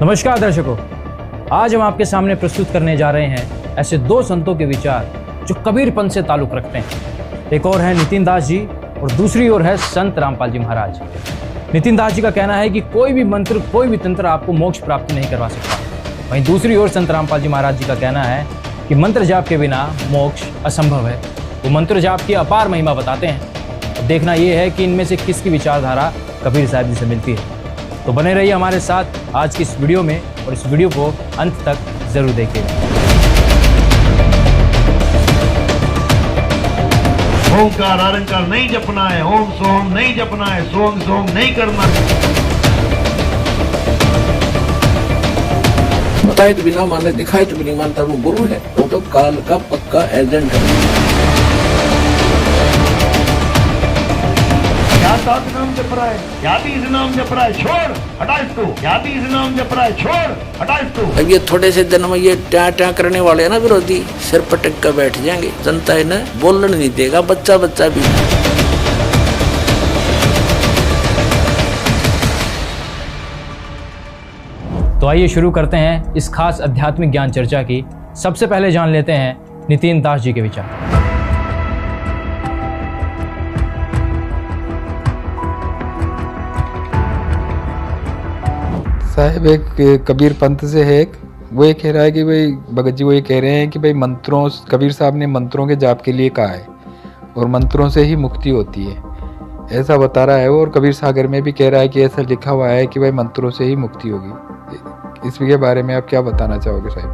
नमस्कार दर्शकों, आज हम आपके सामने प्रस्तुत करने जा रहे हैं ऐसे दो संतों के विचार जो कबीरपंथ से ताल्लुक रखते हैं। एक और है नितिन दास जी और दूसरी ओर है संत रामपाल जी महाराज। नितिन दास जी का कहना है कि कोई भी मंत्र, कोई भी तंत्र आपको मोक्ष प्राप्ति नहीं करवा सकता। वहीं दूसरी ओर संत रामपाल जी महाराज जी का कहना है कि मंत्र जाप के बिना मोक्ष असंभव है। वो मंत्र जाप की अपार महिमा बताते हैं। तो देखना यह है कि इनमें से किसकी विचारधारा कबीर साहब जी से मिलती है। तो बने रहिए हमारे साथ आज की इस वीडियो में और इस वीडियो को अंत तक जरूर देखिएगा। ओंकार आरंकार नहीं जपना है, ओम सोम नहीं जपना है, सोम सोम नहीं करना है। बताए तो बिना माने, दिखाए तो बिना मानता, वो गुरु है। वो तो काल का पक्का एजेंट है। क्या सात नाम जप रहा है, क्या भी इस नाम जप रहा है, छोड़ हटा इसको। क्या भी इस नाम जप रहा है, छोड़ हटा इसको। अब ये थोड़े से दिन में ये ट्या करने वाले हैं ना विरोधी, सिर पटक कर बैठ जाएंगे। जनता इन्हें बोलने नहीं देगा, बच्चा बच्चा भी। तो आइए शुरू करते हैं इस खास आध्यात्मिक ज्ञान चर्चा की। सबसे पहले जान लेते हैं नितिन दास जी के विचार। साहब एक कबीर पंथ से है, वो ये कह रहा है कि भाई भगत जी वो ये कह रहे हैं कि भाई मंत्रों, कबीर साहब ने मंत्रों के जाप के लिए कहा है और मंत्रों से ही मुक्ति होती है, ऐसा बता रहा है वो। और कबीर सागर में भी कह रहा है कि ऐसा लिखा हुआ है कि भाई मंत्रों से ही मुक्ति होगी। इसके बारे में आप क्या बताना चाहोगे साहब?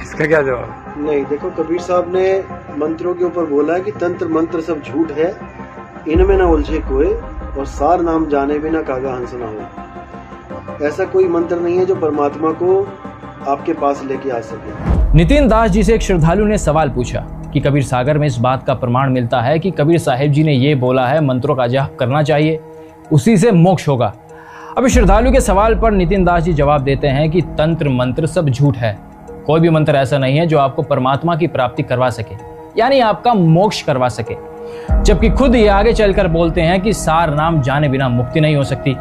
इसका क्या जवाब? नहीं, देखो कबीर साहब ने मंत्रों के ऊपर बोला है कि तंत्र मंत्र सब झूठ है, इनमें ना उलझे कोई, और सार नाम जाने बिना कागा हंस ना हो। ऐसा कोई मंत्र नहीं है जो परमात्मा को आपके पास लेके आ सके। नितिन दास जी से एक श्रद्धालु ने सवाल पूछा कि कबीर सागर में इस बात का प्रमाण मिलता है कि कबीर साहिब जी ने ये बोला है मंत्रों का जाप करना चाहिए, उसी से मोक्ष होगा। अब श्रद्धालु के सवाल पर नितिन दास जी जवाब देते हैं कि तंत्र मंत्र सब झूठ है। कोई भी मंत्र ऐसा नहीं है जो आपको परमात्मा की प्राप्ति करवा सके, यानी आपका मोक्ष करवा सके। जबकि खुद ये आगे चलकर बोलते हैं कि सार नाम जाने बिना मुक्ति नहीं हो सकती।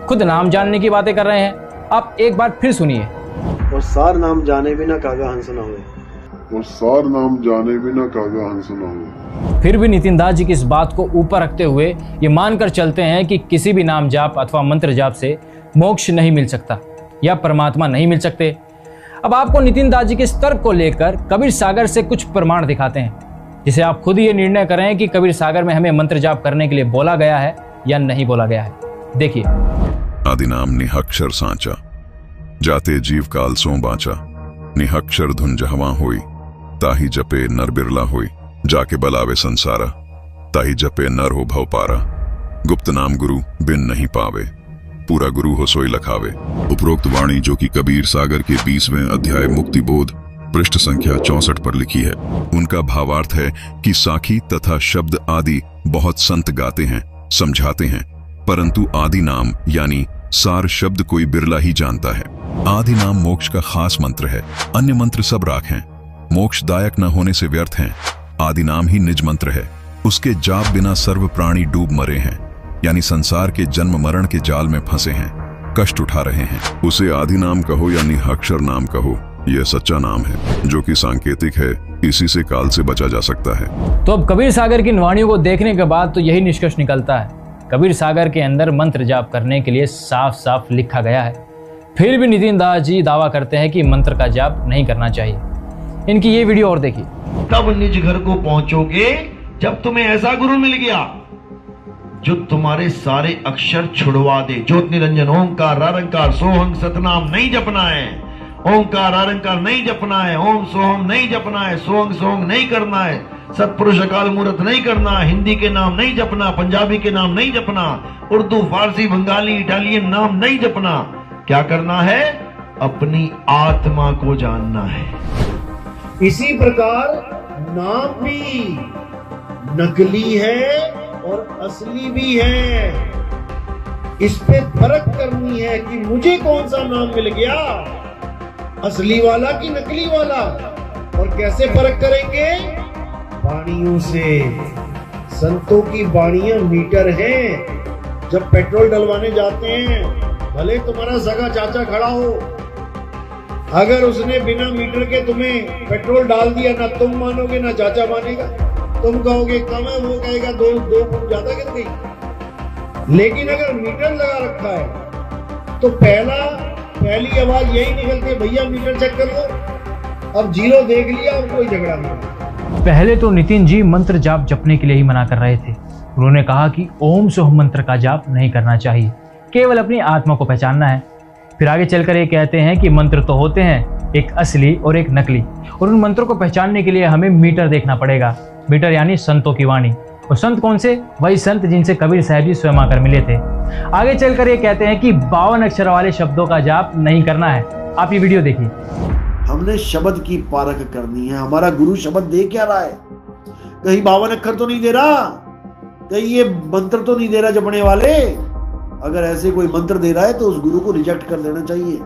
खुद नाम जानने की बातें कर रहे हैं। आप एक बार फिर सुनिए। और सार नाम जाने बिना कागा हंस ना हो। और सार नाम जाने बिना कागा हंस ना हो। फिर भी नितिन दास जी की इस बात को ऊपर रखते हुए ये मानकर चलते हैं कि किसी भी नाम जाप अथवा मंत्र जाप से मोक्ष नहीं मिल सकता या परमात्मा नहीं मिल सकते। अब आपको नितिन दास जी के इस तर्क को लेकर कबीर सागर से कुछ प्रमाण दिखाते हैं, जिसे आप खुद ये निर्णय करें कि कबीर सागर में हमें मंत्र जाप करने के लिए बोला गया है या नहीं बोला गया है। देखिए। आदि नाम निहक्षर सांचा, जाते जीव काल सो बाचा। निहक्षर धुन जहवा होई, ताही जपे नर बिरला होई। जाके बलावे संसारा, ताही जपे नर हो भव पारा। गुप्त नाम गुरु बिन नहीं पावे, पूरा गुरु हो सोई लखावे। उपरोक्त वाणी जो कि कबीर सागर के 20वें अध्याय मुक्ति बोध पृष्ठ संख्या 64 पर लिखी है, उनका भावार्थ है कि साखी तथा शब्द आदि बहुत संत गाते हैं, समझाते हैं, परंतु आदि नाम यानी सार शब्द कोई बिरला ही जानता है। आदि नाम मोक्ष का खास मंत्र है, अन्य मंत्र सब राख हैं, मोक्षदायक न होने से व्यर्थ हैं। आदि नाम ही निज मंत्र है, उसके जाप बिना सर्व प्राणी डूब मरे हैं, यानी संसार के जन्म मरण के जाल में फंसे हैं, कष्ट उठा रहे हैं। उसे आदि नाम कहो या निहक्षर नाम कहो, यह सच्चा नाम है जो कि सांकेतिक है, इसी से काल से बचा जा सकता है। तो अब कबीर सागर की इन वाणियों को देखने के बाद तो यही निष्कर्ष निकलता है, कबीर सागर के अंदर मंत्र जाप करने के लिए साफ साफ लिखा गया है। फिर भी नितिन दास जी दावा करते हैं कि मंत्र का जाप नहीं करना चाहिए। इनकी ये वीडियो और देखिए। तब निज घर को पहुंचोगे जब तुम्हें ऐसा गुरु मिल गया जो तुम्हारे सारे अक्षर छुड़वा दे। ज्योत निरंजन ओंकार आरंकार सोहंग सतनाम नहीं जपना है, ओंकार आरंकार नहीं जपना है, ओम सोहम नहीं जपना है, सोहंग सोहंग नहीं करना है, सतपुरुष अकाल मूर्त नहीं करना, हिंदी के नाम नहीं जपना, पंजाबी के नाम नहीं जपना, उर्दू फारसी बंगाली इटालियन नाम नहीं जपना। क्या करना है? अपनी आत्मा को जानना है। इसी प्रकार नाम भी नकली है और असली भी है। इस पे फर्क करनी है कि मुझे कौन सा नाम मिल गया, असली वाला कि नकली वाला। और कैसे फर्क करेंगे? वाणियों से। संतों की वाणियां मीटर हैं। जब पेट्रोल डलवाने जाते हैं भले तुम्हारा सगा चाचा खड़ा हो, अगर उसने बिना मीटर के तुम्हें पेट्रोल डाल दिया, ना तुम मानोगे ना चाचा मानेगा। तुम कहोगे कम है, वो कहेगा दो फुट ज्यादा गिर गई। लेकिन अगर मीटर लगा रखा है तो पहली आवाज यही निकलती है, भैया मीटर चेक कर लो। अब जीरो देख लिया और कोई झगड़ा नहीं। पहले तो नितिन जी मंत्र जाप जपने के लिए ही मना कर रहे थे। उन्होंने कहा कि ओम सोहम मंत्र का जाप नहीं करना चाहिए, केवल अपनी आत्मा को पहचानना है। फिर आगे चलकर ये कहते हैं कि मंत्र तो होते हैं, एक असली और एक नकली, और उन मंत्रों को पहचानने के लिए हमें मीटर देखना पड़ेगा। मीटर यानी संतों की वाणी। और संत कौन से? वही संत जिनसे कबीर साहब जी स्वयं आकर मिले थे। आगे चलकर ये कहते हैं कि 52 अक्षर वाले शब्दों का जाप नहीं करना है। आप ये वीडियो देखिए। हमने शब्द की पारख करनी है। हमारा गुरु शब्द दे क्या रहा है? कहीं 52 अक्षर तो नहीं दे रहा, कहीं ये मंत्र तो नहीं दे रहा जपने वाले। अगर ऐसे कोई मंत्र दे रहा है तो उस गुरु को रिजेक्ट कर देना चाहिए।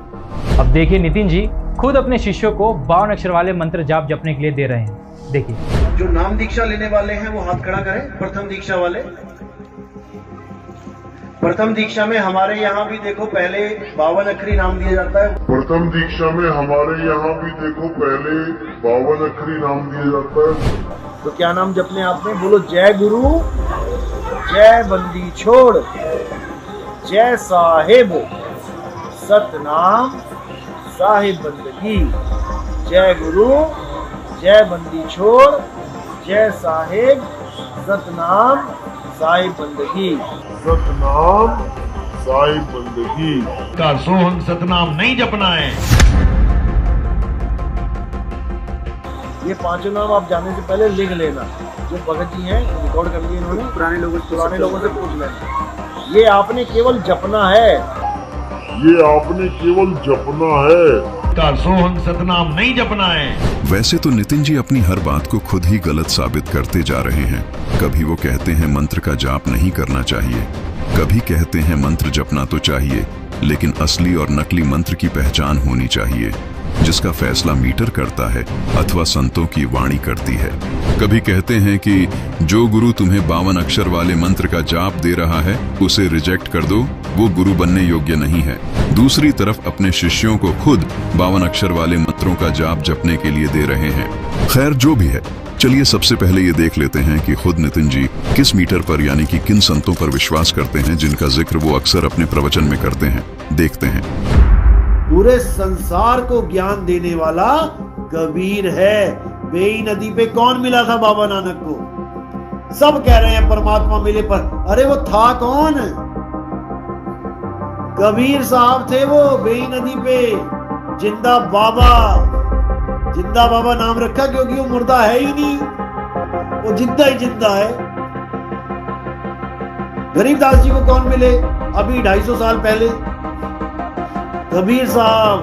अब देखिए नितिन जी खुद अपने शिष्यों को 52 अक्षर वाले मंत्र जाप जपने के लिए दे रहे हैं। देखिए, जो नाम दीक्षा लेने वाले हैं वो हाथ खड़ा करें। प्रथम दीक्षा वाले, प्रथम दीक्षा में हमारे यहाँ भी देखो पहले 52 अक्षरी नाम दिया जाता है। प्रथम दीक्षा में हमारे यहाँ भी देखो पहले 52 अक्षरी नाम दिया जाता है। तो क्या नाम जपने आपने? बोलो जय गुरु, जय बंदी छोड़, जय साहेब, सतनाम साहिब बंदगी। जय गुरु, जय बंदी छोड़, जय साहेब, सतनाम साहिब बंदगी। सतनाम साहिब बंदगी। का सोहंग सतनाम नहीं जपना है। ये पांचों नाम आप जाने से पहले लिख लेना। जो भगत जी हैं रिकॉर्ड कर लिए इन्होंने, पुराने लोगों से पूछ लेना। ये आपने केवल जपना है, ये आपने केवल जपना है। का सोहंग सतनाम नहीं जपना है। वैसे तो नितिन जी अपनी हर बात को खुद ही गलत साबित करते जा रहे हैं। कभी वो कहते हैं मंत्र का जाप नहीं करना चाहिए, कभी कहते हैं मंत्र जपना तो चाहिए, लेकिन असली और नकली मंत्र की पहचान होनी चाहिए, जिसका फैसला मीटर करता है अथवा संतों की वाणी करती है। कभी कहते हैं कि जो गुरु तुम्हें 52 अक्षर वाले मंत्र का जाप दे रहा है उसे रिजेक्ट कर दो, वो गुरु बनने योग्य नहीं है। दूसरी तरफ अपने शिष्यों को खुद 52 अक्षर वाले मंत्रों का जाप जपने के लिए दे रहे हैं। खैर जो भी है, चलिए सबसे पहले ये देख लेते हैं कि खुद नितिन जी किस मीटर पर यानी कि किन संतों पर विश्वास करते हैं जिनका जिक्र वो अक्सर अपने प्रवचन में करते हैं। देखते हैं। पूरे संसार को ज्ञान देने वाला कबीर है। बेई नदी पे कौन मिला था बाबा नानक को? सब कह रहे हैं परमात्मा मिले, पर अरे वो था कौन? कबीर साहब थे वो बेई नदी पे। जिंदा बाबा, जिंदा बाबा नाम रखा क्योंकि वो मुर्दा है ही नहीं, वो जिंदा ही जिंदा है। गरीबदास जी को कौन मिले अभी 250 साल पहले? कबीर साहब।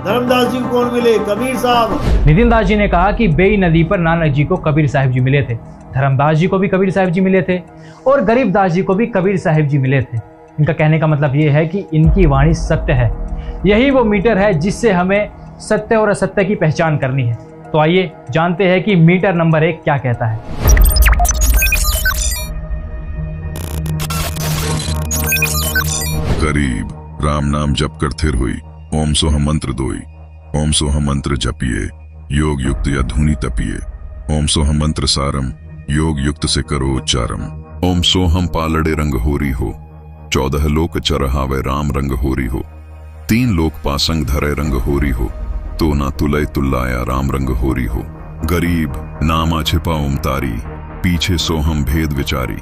धर्मदास जी को कौन मिले? कबीर साहब। नितिन दास जी ने कहा कि बेई नदी पर नानक जी को कबीर साहिब जी मिले थे, धर्मदास जी को भी कबीर साहिब जी मिले थे और गरीबदास जी को भी कबीर साहिब जी मिले थे। इनका कहने का मतलब ये है कि इनकी वाणी सत्य है। यही वो मीटर है जिससे हमें सत्य और असत्य की पहचान करनी है। तो आइए जानते हैं कि मीटर नंबर 1 क्या कहता है। गरीब राम नाम जप कर थिर हुई, ओम सोहम मंत्र दोई। ओम सोहम मंत्र जपिए, योग युक्त या धुनी तपिए। ओम सोहम मंत्र सारम, योग युक्त से करो उच्चारम। ओम सोहम पालड़े रंग होरी हो, 14 लोक चरहावे राम रंग होरी हो। 3 लोक पासंग धरे रंग होरी हो, तो ना तुलय तुल्लाया राम रंग होरी हो। गरीब नामा छिपा ओम तारी, पीछे सोहम भेद विचारी।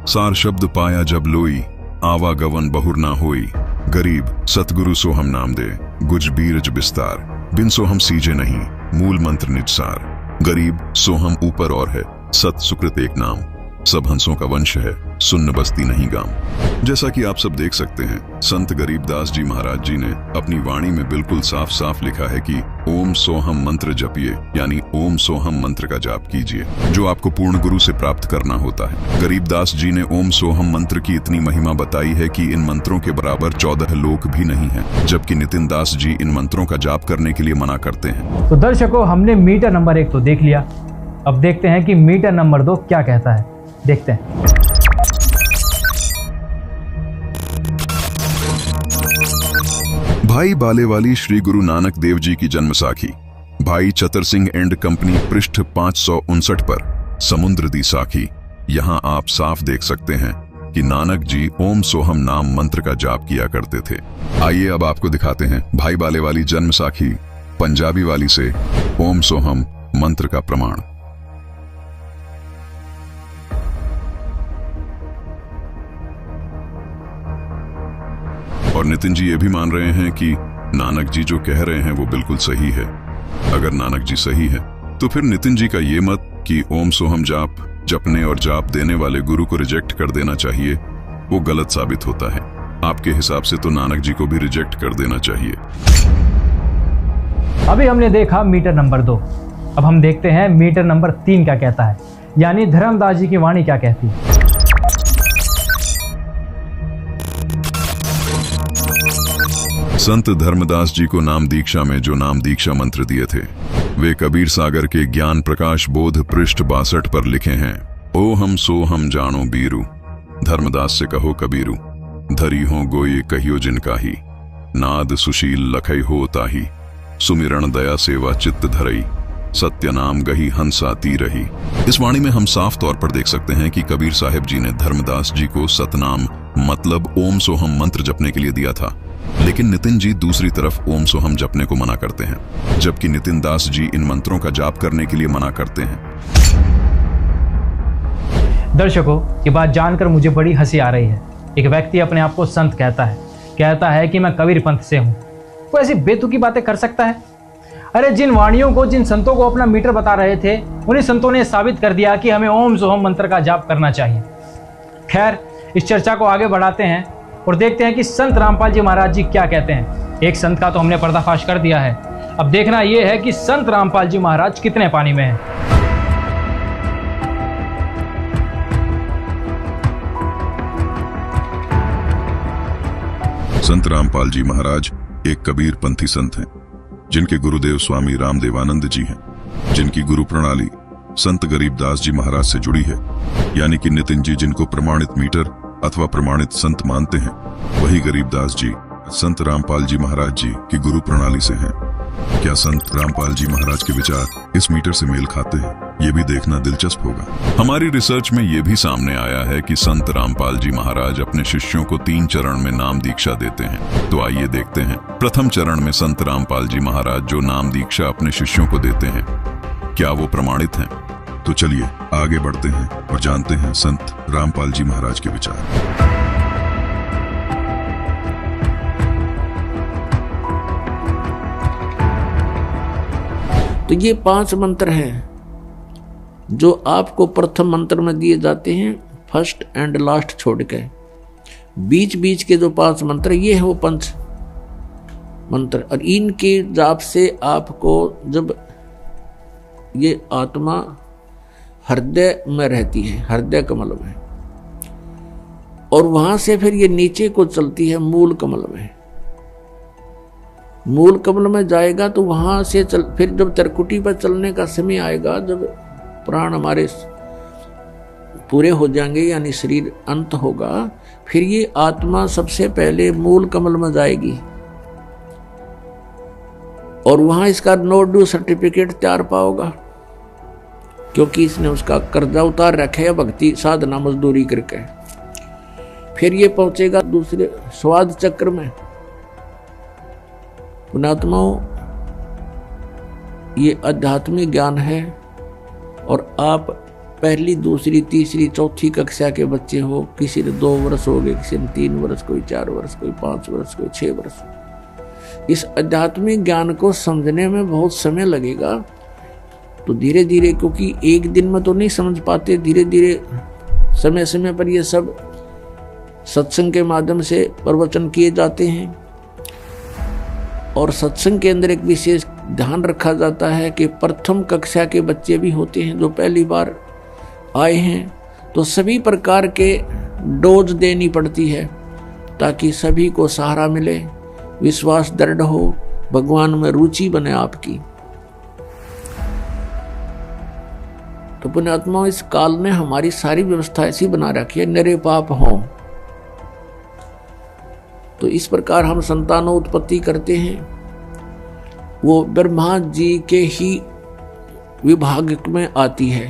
सार शब्द पाया जब लोई, आवागवन बहुर ना होई। गरीब सतगुरु सोहम नाम दे, गुज बीरज विस्तार। बिन सोहम सीजे नहीं, मूल मंत्र निजसार। गरीब सोहम ऊपर और है, सत सुकृत एक नाम। सब हंसों का वंश है, सुन्न बस्ती नहीं गाम। जैसा कि आप सब देख सकते हैं, संत गरीबदास जी महाराज जी ने अपनी वाणी में बिल्कुल साफ साफ लिखा है कि ओम सोहम मंत्र जपिए, यानी ओम सोहम मंत्र का जाप कीजिए, जो आपको पूर्ण गुरु से प्राप्त करना होता है। गरीबदास जी ने ओम सोहम मंत्र की इतनी महिमा बताई है कि इन मंत्रों के बराबर 14 लोक भी नहीं है, जबकि नितिन दास जी इन मंत्रों का जाप करने के लिए मना करते हैं। तो दर्शकों, हमने मीटर नंबर 1 तो देख लिया। अब देखते हैं कि मीटर नंबर 2 क्या कहता है। देखते हैं। भाई बालेवाली श्री गुरु नानक देव जी की जन्म साखी भाई चतर सिंह एंड कंपनी पृष्ठ 559 पर समुद्र दी साखी। यहाँ आप साफ देख सकते हैं कि नानक जी ओम सोहम नाम मंत्र का जाप किया करते थे। आइए अब आपको दिखाते हैं भाई बालेवाली जन्म साखी पंजाबी वाली से ओम सोहम मंत्र का प्रमाण। और नितिन जी ये भी मान रहे हैं कि नानक जी जो कह रहे हैं वो बिल्कुल सही है। अगर नानक जी सही है तो फिर नितिन जी का ये मत कि ओम सोहम जाप जपने और जाप देने वाले गुरु को रिजेक्ट कर देना चाहिए, वो गलत साबित होता है। आपके हिसाब से तो नानक जी को भी रिजेक्ट कर देना चाहिए। अभी हमने देखा मीटर नंबर 2, अब हम देखते हैं मीटर नंबर 3 क्या कहता है, यानी धर्मदास जी की वाणी क्या कहती है। संत धर्मदास जी को नाम दीक्षा में जो नाम दीक्षा मंत्र दिए थे वे कबीर सागर के ज्ञान प्रकाश बोध पृष्ठ 62 पर लिखे हैं। ओ हम सो हम जानो बीरू, धर्मदास से कहो कबीरू, धरी हो गोये कहियो जिनका ही, नाद सुशील लखई हो ताही, सुमिरण दया सेवा चित्त धरई, सत्य नाम गही हंसा ती रही। इस वाणी में हम साफ तौर पर देख सकते हैं कि कबीर साहिब जी ने धर्मदास जी को सतनाम मतलब ओम सोहम मंत्र जपने के लिए दिया था, लेकिन नितिन जी दूसरी तरफ ओम सोहम जपने को मना करते हैं, जबकि नितिन दास जी इन मंत्रों का जाप करने के लिए मना करते हैं। दर्शकों, ये बात जानकर मुझे बड़ी हंसी आ रही है। एक व्यक्ति अपने आप को संत कहता है कि मैं कबीर पंथ से हूं। वो ऐसी बेतुकी बातें कर सकता है? अरे जिन वाणियों को, जिन संतों को अपना मीटर बता रहे थे, उन्हीं संतों ने साबित कर दिया कि हमें ओम सोहम मंत्र का जाप करना चाहिए। खैर, इस चर्चा को आगे बढ़ाते हैं और देखते हैं कि संत रामपाल जी महाराज जी क्या कहते हैं। एक संत का तो हमने पर्दाफाश कर दिया है, अब देखना यह है कि संत रामपाल जी महाराज कितने पानी में हैं। संत रामपाल जी महाराज एक कबीर पंथी संत हैं, जिनके गुरुदेव स्वामी रामदेवानंद जी हैं, जिनकी गुरु प्रणाली संत गरीबदास जी महाराज से जुड़ी है। यानी कि नितिन जी जिनको प्रमाणित मीटर अथवा प्रमाणित संत मानते हैं, वही गरीबदास जी संत रामपाल जी महाराज जी की गुरु प्रणाली से हैं। क्या संत रामपाल जी महाराज के विचार इस मीटर से मेल खाते हैं, ये भी देखना दिलचस्प होगा। हमारी रिसर्च में ये भी सामने आया है कि संत रामपाल जी महाराज अपने शिष्यों को 3 चरण में नाम दीक्षा देते हैं। तो आइए देखते हैं प्रथम चरण में संत रामपाल जी महाराज जो नाम दीक्षा अपने शिष्यों को देते हैं, क्या वो प्रमाणित हैं? तो चलिए आगे बढ़ते हैं और जानते हैं संत रामपाल जी महाराज के विचार। तो ये 5 मंत्र हैं जो आपको प्रथम मंत्र में दिए जाते हैं, फर्स्ट एंड लास्ट छोड़ के। बीच बीच के जो 5 मंत्र ये है वो पंच मंत्र, और इनके जाप से आपको जब ये आत्मा हृदय में रहती है, हृदय कमल में, और वहां से फिर ये नीचे को चलती है मूल कमल में। मूल कमल में जाएगा तो वहां से फिर जब त्रिकुटी पर चलने का समय आएगा, जब प्राण हमारे पूरे हो जाएंगे यानी शरीर अंत होगा, फिर ये आत्मा सबसे पहले मूल कमल में जाएगी और वहां इसका नो ड्यू सर्टिफिकेट तैयार पाओगा, क्योंकि इसने उसका कर्जा उतार रखा है भक्ति साधना मजदूरी करके। फिर ये पहुंचेगा दूसरे स्वाद चक्र में। पुणात्माओं, ये आध्यात्मिक ज्ञान है, और आप पहली, दूसरी, तीसरी, चौथी कक्षा के बच्चे हो, किसी ने 2 वर्ष हो गए, किसी ने 3 वर्ष, कोई 4 वर्ष, कोई 5 वर्ष, कोई 6 वर्ष। इस आध्यात्मिक ज्ञान को समझने में बहुत समय लगेगा। तो धीरे धीरे, क्योंकि एक दिन में तो नहीं समझ पाते, धीरे धीरे समय समय पर ये सब सत्संग के माध्यम से प्रवचन किए जाते हैं, और सत्संग के अंदर एक विशेष ध्यान रखा जाता है कि प्रथम कक्षा के बच्चे भी होते हैं जो पहली बार आए हैं, तो सभी प्रकार के डोज देनी पड़ती है ताकि सभी को सहारा मिले, विश्वास दृढ़ हो, भगवान में रुचि बने आपकी। तो पुण्यात्मा, इस काल में हमारी सारी व्यवस्था ऐसी बना रखी है, निरे पाप हों। तो इस प्रकार हम संतानोत्पत्ति करते हैं, वो ब्रह्मा जी के ही विभाग में आती है।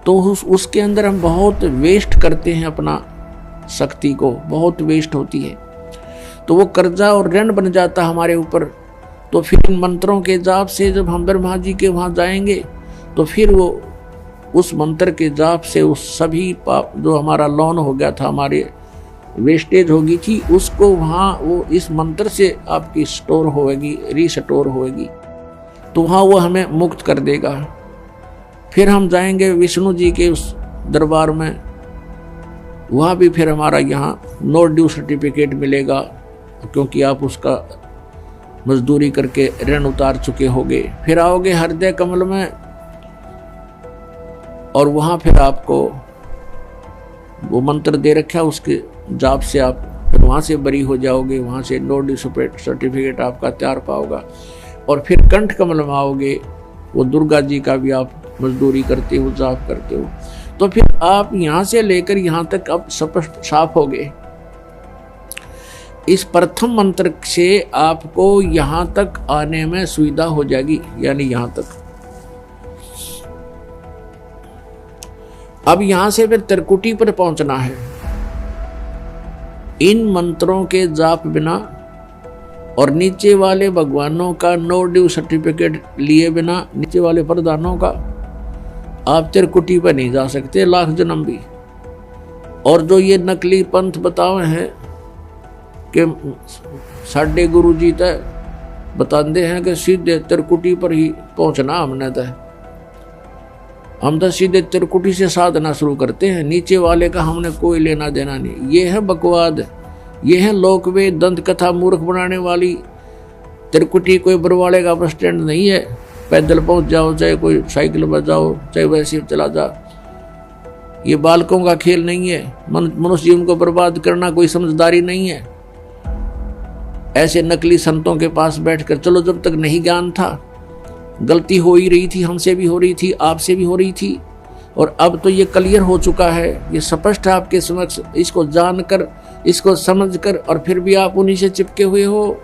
तो उसके अंदर हम बहुत वेस्ट करते हैं, अपना शक्ति को बहुत वेस्ट होती है, तो वो कर्जा और ऋण बन जाता हमारे ऊपर। तो फिर इन मंत्रों के जाप से जब हम ब्रह्मा जी के वहाँ जाएंगे तो फिर वो उस मंत्र के जाप से उस सभी पाप जो हमारा लोन हो गया था, हमारे वेस्टेज होगी थी, उसको वहाँ वो इस मंत्र से आपकी स्टोर होएगी, रीस्टोर होएगी, तो वहाँ वो हमें मुक्त कर देगा। फिर हम जाएंगे विष्णु जी के उस दरबार में, वहाँ भी फिर हमारा यहाँ नो ड्यू सर्टिफिकेट मिलेगा, क्योंकि आप उसका मजदूरी करके ऋण उतार चुके होगे। फिर आओगे हृदय कमल में, और वहाँ फिर आपको वो मंत्र दे रखा है, उसके जाप से आप फिर वहाँ से बरी हो जाओगे, वहाँ से नो ड्यू सर्टिफिकेट आपका तैयार पाओगा। और फिर कंठ कमल में आओगे, वो दुर्गा जी का भी आप मजदूरी करते हो, जाप करते हो, तो फिर आप यहाँ से लेकर यहाँ तक अब स्पष्ट साफ हो गए। इस प्रथम मंत्र से आपको यहाँ तक आने में सुविधा हो जाएगी, यानी यहाँ तक। अब यहाँ से फिर त्रिकुटी पर पहुंचना है। इन मंत्रों के जाप बिना और नीचे वाले भगवानों का नो ड्यू सर्टिफिकेट लिए बिना, नीचे वाले प्रधानों का, आप त्रिकुटी पर नहीं जा सकते लाख जन्म भी। और जो ये नकली पंथ बताए हैं कि साढ़े गुरु जी तय बताते हैं कि सीधे त्रिकुटी पर ही पहुंचना हमने तय, हम तो सीधे त्रिकुटी से साधना शुरू करते हैं, नीचे वाले का हमने कोई लेना देना नहीं। ये है बकवाद, ये है लोकवेद दंत कथा मूर्ख बनाने वाली। त्रिकुटी कोई बरवाड़े का बस स्टैंड नहीं है, पैदल पहुंच जाओ, चाहे कोई साइकिल पर जाओ, चाहे वैसे चला जा। ये बालकों का खेल नहीं है, मनुष्य जीवन को बर्बाद करना कोई समझदारी नहीं है। ऐसे नकली संतों के पास बैठकर, चलो जब तक नहीं ज्ञान था, गलती हो ही रही थी, हमसे भी हो रही थी, आपसे भी हो रही थी, और अब तो ये क्लियर हो चुका है, ये स्पष्ट है आपके समक्ष। इसको जानकर, इसको समझकर, और फिर भी आप उन्हीं से चिपके हुए हो।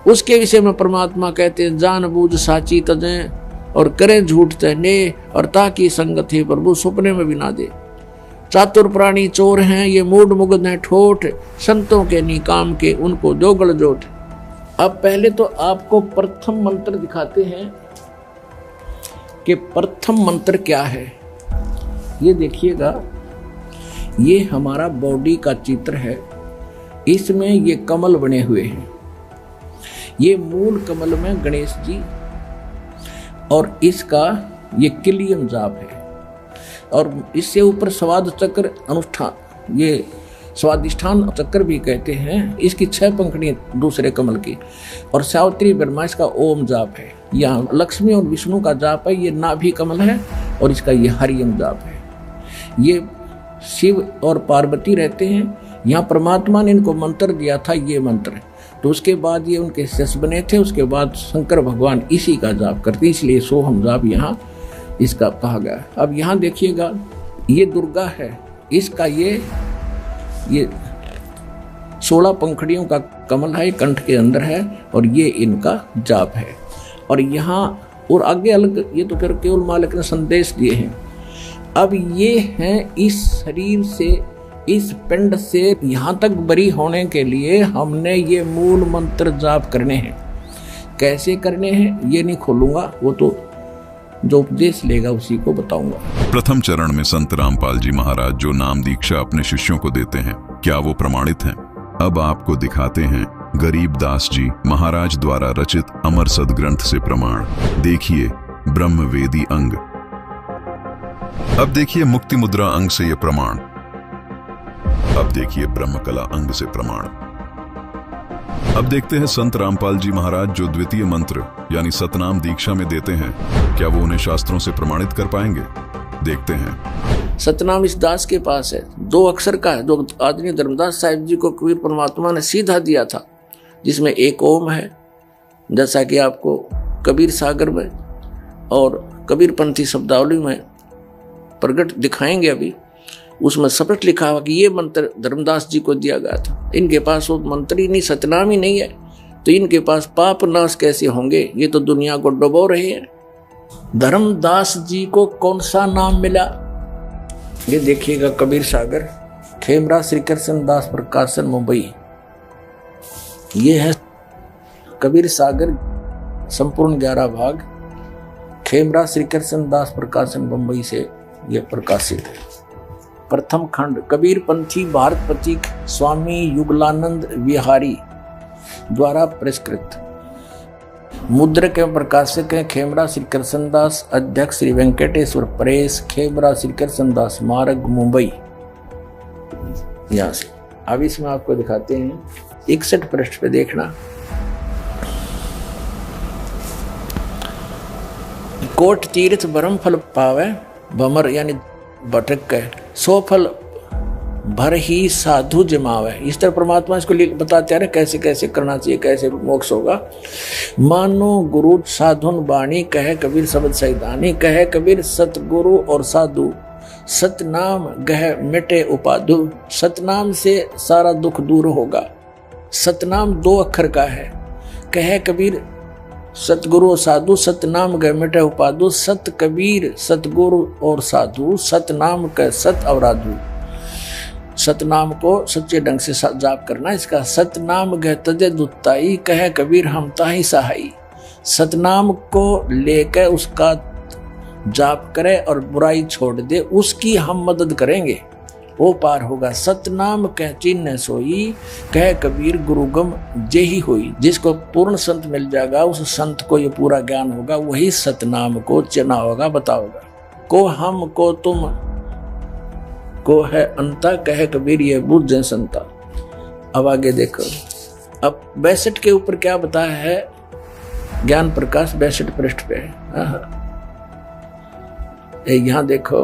उसके विषय में परमात्मा कहते हैं, जान बूझ साची तजें और करें झूठ तने, और ताकि संगत है प्रभु सपने में भी ना दे। चातुर प्राणी चोर हैं, ये मूड मुग्ध हैं ठोठ, संतों के निकाम के उनको दो गलजोट। अब पहले तो आपको प्रथम मंत्र दिखाते हैं कि प्रथम मंत्र क्या है। ये देखिएगा, ये हमारा बॉडी का चित्र है, इसमें ये कमल बने हुए हैं। ये मूल कमल में गणेश जी, और इसका ये किलियन जाप है, और इससे ऊपर स्वाद चक्र अनुष्ठान, ये स्वादिष्ठान चक्र भी कहते हैं। इसकी 6 पंखुड़ी दूसरे कमल की, और सावित्री ब्रह्मा इसका ओम जाप है। यहाँ लक्ष्मी और विष्णु का जाप है, ये नाभि कमल है, और इसका ये हरियम जाप है। ये शिव और पार्वती रहते हैं, यहाँ परमात्मा ने इनको मंत्र दिया था, ये मंत्र। तो उसके बाद ये उनके शिष्य बने थे, उसके बाद शंकर भगवान इसी का जाप करते, इसलिए सोहम जाप यहाँ इसका कहा गया। अब यहाँ देखिएगा, ये दुर्गा है, इसका ये 16 पंखुड़ियों का कमल है, कंठ के अंदर है, और ये इनका जाप है। और यहाँ और आगे अलग, ये तो फिर केवल मालिक ने संदेश दिए हैं। अब ये हैं इस शरीर से, इस पिंड से यहाँ तक बरी होने के लिए हमने ये मूल मंत्र जाप करने हैं। कैसे करने हैं ये नहीं खोलूंगा, वो तो जो उपदेश लेगा उसी को बताऊंगा। प्रथम चरण में संत रामपाल जी महाराज जो नाम दीक्षा अपने शिष्यों को देते हैं, क्या वो प्रमाणित हैं? अब आपको दिखाते हैं गरीबदास जी महाराज द्वारा रचित अमर सदग्रंथ से प्रमाण। देखिए ब्रह्मवेदी अंग। अब देखिए मुक्ति मुद्रा अंग से ये प्रमाण। अब देखिए ब्रह्मकला अंग से प्रमाण। अब देखते हैं संत रामपाल जी महाराज जो द्वितीय मंत्र यानी सतनाम दीक्षा में देते हैं, क्या वो उन्हें शास्त्रों से प्रमाणित कर पाएंगे? देखते हैं। सतनाम इस दास के पास है, 2 अक्षर का है, जो आदरणीय धर्मदास साहिब जी को कबीर परमात्मा ने सीधा दिया था, जिसमें एक ओम है, जैसा कि आपको कबीर सागर में और कबीर पंथी शब्दावली में प्रकट दिखाएंगे। अभी उसमें स्पष्ट लिखा हुआ कि ये मंत्र धर्मदास जी को दिया गया था। इनके पास वो मंत्र ही नहीं, सतनाम ही नहीं है, तो इनके पास पाप नाश कैसे होंगे? ये तो दुनिया को डुबो रहे हैं। धर्मदास जी को कौन सा नाम मिला? ये देखिएगा, कबीर सागर, खेमरा श्री कृष्ण दास प्रकाशन, मुंबई। ये है कबीर सागर, संपूर्ण 11 भाग, खेमरा श्री कृष्ण दास प्रकाशन, मुंबई से यह प्रकाशित है। प्रथम खंड कबीर पंथी भारत पथिक स्वामी युगलानंद विहारी द्वारा पुरस्कृत। मुद्रक एवं प्रकाशक हैं खेमरा श्री कृष्णदास, अध्यक्ष श्री वेंकटेश्वर प्रेस, खेमरा श्री कृष्णदास मार्ग, मुंबई। यहां से अब इसमें आपको दिखाते हैं 61 पृष्ठ पे देखना। कोट तीर्थ भरम फल पावे, भमर यानी भटक के, सो फल भर ही साधु जमावे। इस तरह परमात्मा इसको बताते हैं कैसे कैसे करना चाहिए, कैसे मोक्ष होगा। मानो गुरु साधुन बाणी, कहे कबीर शब्द सैदानी, कहे कबीर सतगुरु और साधु, सतनाम गह मिटे उपाधु। सतनाम से सारा दुख दूर होगा। सतनाम 2 अक्षर का है। कहे कबीर सतगुरु और साधु, सतनाम गह मिटे उपाधु। सत कबीर सतगुरु और साधु, सतनाम कह सत अवराधु। सतनाम को सच्चे ढंग से जाप करना। इसका सतनाम गह तजे दुताई, कहे कबीर हम ताही सहाई। सतनाम को लेकर उसका जाप करे और बुराई छोड़ दे, उसकी हम मदद करेंगे, वो पार होगा। सतनाम कह चिन्ह सोई, कह कबीर गुरुगम जेही होई। जिसको पूर्ण संत मिल जाएगा, उस संत को ये पूरा ज्ञान होगा, वही सतनाम को चिन्ह होगा, बताओगा। को हम को तुम को है अंता, कहे कबीर ये बुझ संता। अब आगे देखो, अब 62 के ऊपर क्या बताया है? ज्ञान प्रकाश 62 पृष्ठ पे है। यहां देखो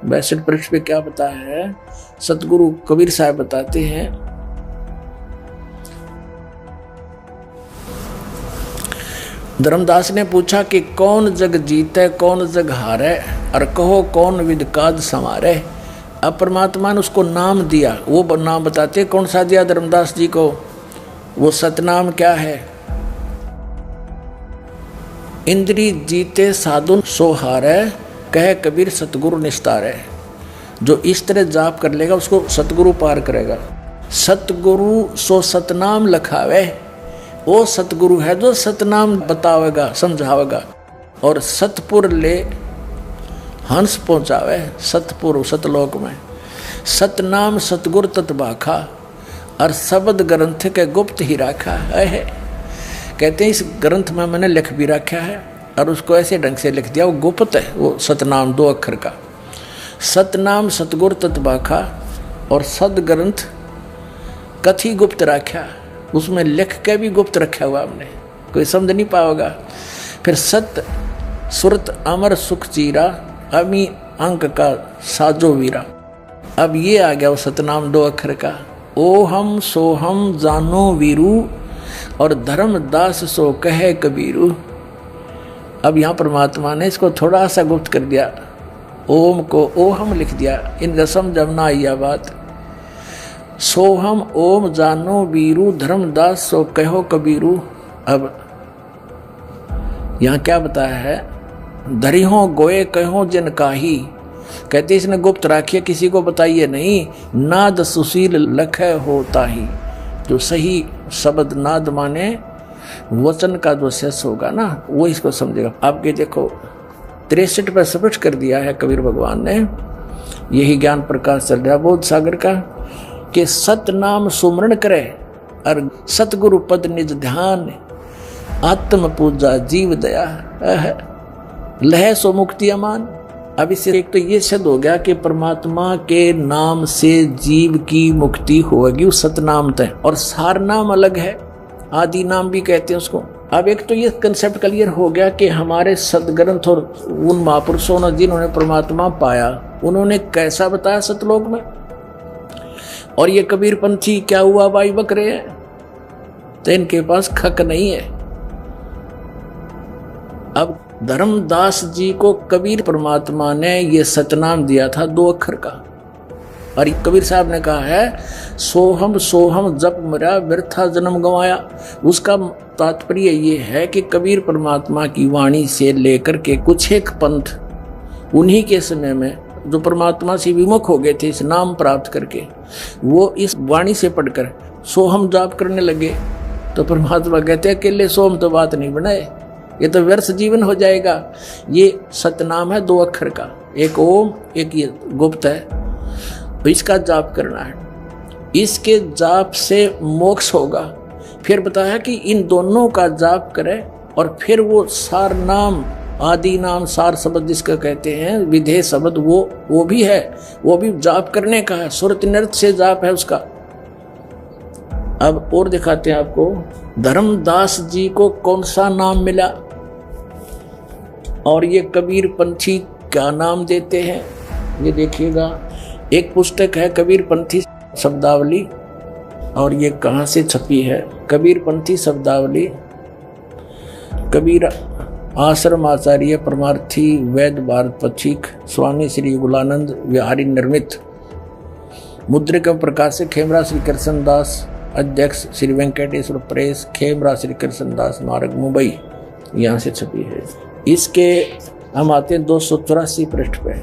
62 पृष्ठ पे क्या बताया है? सतगुरु कबीर साहब बताते हैं, धर्मदास ने पूछा कि कौन जग जीते कौन जग हारे, और कहो कौन विद काज संवारे। अब परमात्मा ने उसको नाम दिया, वो नाम बताते कौन सा दिया धर्मदास जी को? वो सतनाम क्या है? इंद्री जीते साधु सो हारे, कहे कबीर सतगुरु निस्तारे। जो इस तरह जाप कर लेगा उसको सतगुरु पार करेगा। सतगुरु सो सतनाम लखावे, वो सतगुरु है जो सतनाम बतावेगा, समझावेगा। और सतपुर ले हंस पहुंचावे, सतपुर सतलोक में। सतनाम सतगुर तत्बाखा, और शब्द ग्रंथ के गुप्त ही रखा है। कहते हैं इस ग्रंथ में मैंने लिख भी रखा है, और उसको ऐसे ढंग से लिख दिया, वो गुप्त है। वो सतनाम 2 अक्षर का। सतनाम सतगुर तत्बाखा, और सद ग्रंथ कथी गुप्त रखा, उसमें लिख के भी गुप्त रखा हुआ हमने, कोई समझ नहीं पाएगा। फिर सत सुरत अमर सुख चीरा, अमी अंक का साजो वीरा। अब ये आ गया वो सतनाम 2 अक्षर का। ओ हम सो हम जानो वीरू, और धर्मदास सो कहे कबीरू। अब यहाँ परमात्मा ने इसको थोड़ा सा गुप्त कर दिया, ओम को ओ हम लिख दिया। इनका समझ ना आई बात। सोहम ओम जानो वीरू, धर्मदास सो कहो कबीरू। अब यहाँ क्या बताया है? धरिहो गोए कहो जिन काही। कहते इसने गुप्त राखिए, किसी को बताइए नहीं। नाद सुशील लख होता ही। जो सही शब्द नाद माने वचन का जो शेष होगा ना, वो इसको समझेगा। आपके देखो 63 पर स्पष्ट कर दिया है कबीर भगवान ने। यही ज्ञान प्रकाश चल रहा बोध सागर का, कि सतनाम सुमरण करे और सतगुरु पद निज ध्यान, आत्म पूजा जीव दया लह सो मुक्ति अमान। अब इससे एक तो ये सिद्ध हो गया कि परमात्मा के नाम से जीव की मुक्ति होगी, उस सतनाम तय। और सार नाम अलग है, आदि नाम भी कहते हैं उसको। अब एक तो ये कंसेप्ट क्लियर हो गया कि हमारे सदग्रंथ और उन महापुरुषों ने जिन्होंने परमात्मा पाया, उन्होंने कैसा बताया सतलोक में। और ये कबीर पंथी क्या हुआ भाई बकरे हैं, तो इनके पास खक नहीं है। अब धर्मदास जी को कबीर परमात्मा ने ये सतनाम दिया था 2 अक्षर का, और कबीर साहब ने कहा है सोहम सोहम जप मरा व्यर्था जन्म गंवाया। उसका तात्पर्य ये है कि कबीर परमात्मा की वाणी से लेकर के कुछ एक पंथ उन्हीं के समय में जो परमात्मा से विमुख हो गए थे इस नाम प्राप्त करके, वो इस वाणी से पढ़कर सोहम जाप करने लगे। तो परमात्मा कहते हैं अकेले सोहम तो बात नहीं बनाए, ये तो व्यर्थ जीवन हो जाएगा। ये सतनाम है 2 अक्षर का, एक ओम एक ये गुप्त है, तो इसका जाप करना है। इसके जाप से मोक्ष होगा। फिर बताया कि इन दोनों का जाप करें और फिर वो सार नाम आदि नाम सार शब्द जिसका कहते हैं विधेय शब्द वो भी है, वो भी जाप करने का है, सुरत नृत्य से जाप है उसका। अब और दिखाते हैं आपको धर्मदास जी को कौन सा नाम मिला और ये कबीर पंथी क्या नाम देते हैं, ये देखिएगा। एक पुस्तक है कबीर पंथी शब्दावली और ये कहाँ से छपी है, कबीर पंथी शब्दावली कबीर आश्रम आचार्य परमार्थी वैद्य भारत पथिक स्वामी श्री युगलानंद विहारी निर्मित, मुद्रिका प्रकाशक खेमरा श्री कृष्णदास, अध्यक्ष श्री वेंकटेश्वर प्रेस, खेमरा श्री कृष्णदास मार्ग मुंबई, यहाँ से छपी है। इसके हम आते हैं 284 पृष्ठ पे,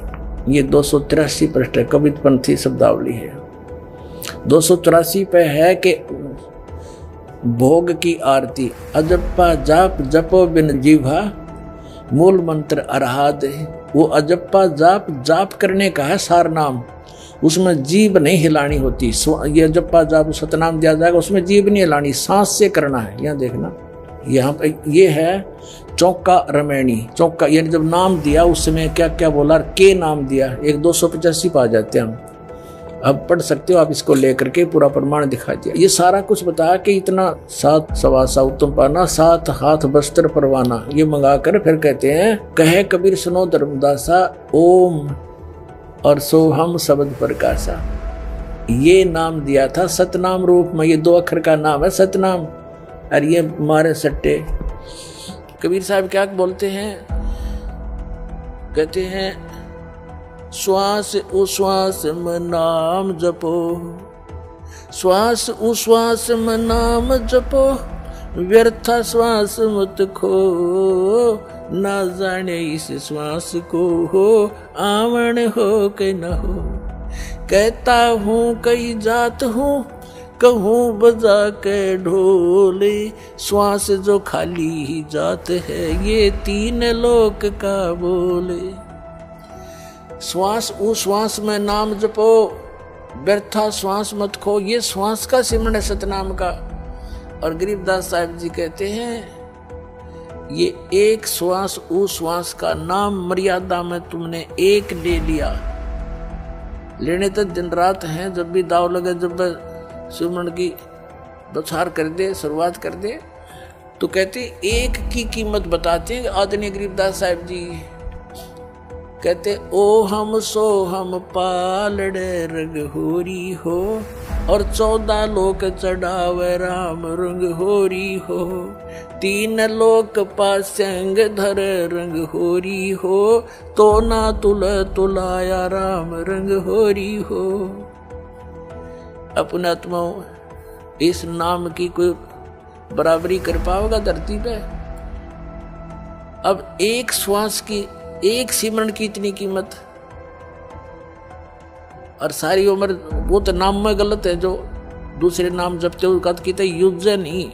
ये 283 पृष्ठ है, कबीर पंथी शब्दावली है। 284 पे है कि भोग की आरती अजप्पा जाप जपो बिन जीवा मूल मंत्र अरहाद। वो अजप्पा जाप जाप करने का है सार नाम, उसमें जीभ नहीं हिलानी होती। ये अजप्पा जाप सतनाम दिया जाएगा, उसमें जीभ नहीं हिलानी, सांस से करना है। यहाँ देखना, यहाँ पे ये है चौका रमैनी। चौका यानी जब नाम दिया उस समय क्या क्या बोला, के नाम दिया, एक 285 पा जाते हैं हम। अब पढ़ सकते हो आप, इसको लेकर के पूरा प्रमाण दिखा दिया। ये सारा कुछ बताया कि इतना 7 सवासा उत्तम पाना 7 हाथ वस्त्र परवाना, ये मंगा कर फिर कहते हैं कहे कबीर सुनो धर्मदासा ओम और सोहम शब्द प्रकाशा। ये नाम दिया था सतनाम रूप में, ये 2 अक्षर का नाम है सतनाम। और ये मारे सट्टे कबीर साहब क्या बोलते हैं, कहते हैं श्वास उश्वास में नाम जपो, श्वास उश्वास में नाम जपो, व्यर्था श्वास मत खो, ना जाने इस श्वास को हो आवण हो के न हो। कहता हूँ कई जात हूँ, कहूँ बजा के ढोले, श्वास जो खाली ही जात है, ये 3 लोक का बोले। श्वास उश्वास में नाम जपो, व्यर्था श्वास मत खो, ये श्वास का सिमरण है सतनाम का। और गरीबदास साहब जी कहते हैं ये एक श्वास उश्वास का नाम मर्यादा में तुमने एक ले लिया, लेने तो दिन रात हैं, जब भी दाव लगे, जब सिमरण की बौछार कर दे, शुरुआत कर दे, तो कहते एक की कीमत बताते हैं आदरणीय गरीबदास साहब जी। कहते ओ हम सो हम पालड़े रंग होरी हो, और 14 लोक चढ़ावे राम रंग होरी हो, 3 लोक पासंग धर रंग होरी हो, तो ना तुल तुलाया राम रंग होरी हो। अपने आत्माओं इस नाम की कोई बराबरी कर पाओगा धरती पे? अब एक श्वास की, एक सिमरण की इतनी कीमत, और सारी उम्र वो तो नाम में गलत है, जो दूसरे नाम जपते हो उसका कहते युद्ध नहीं।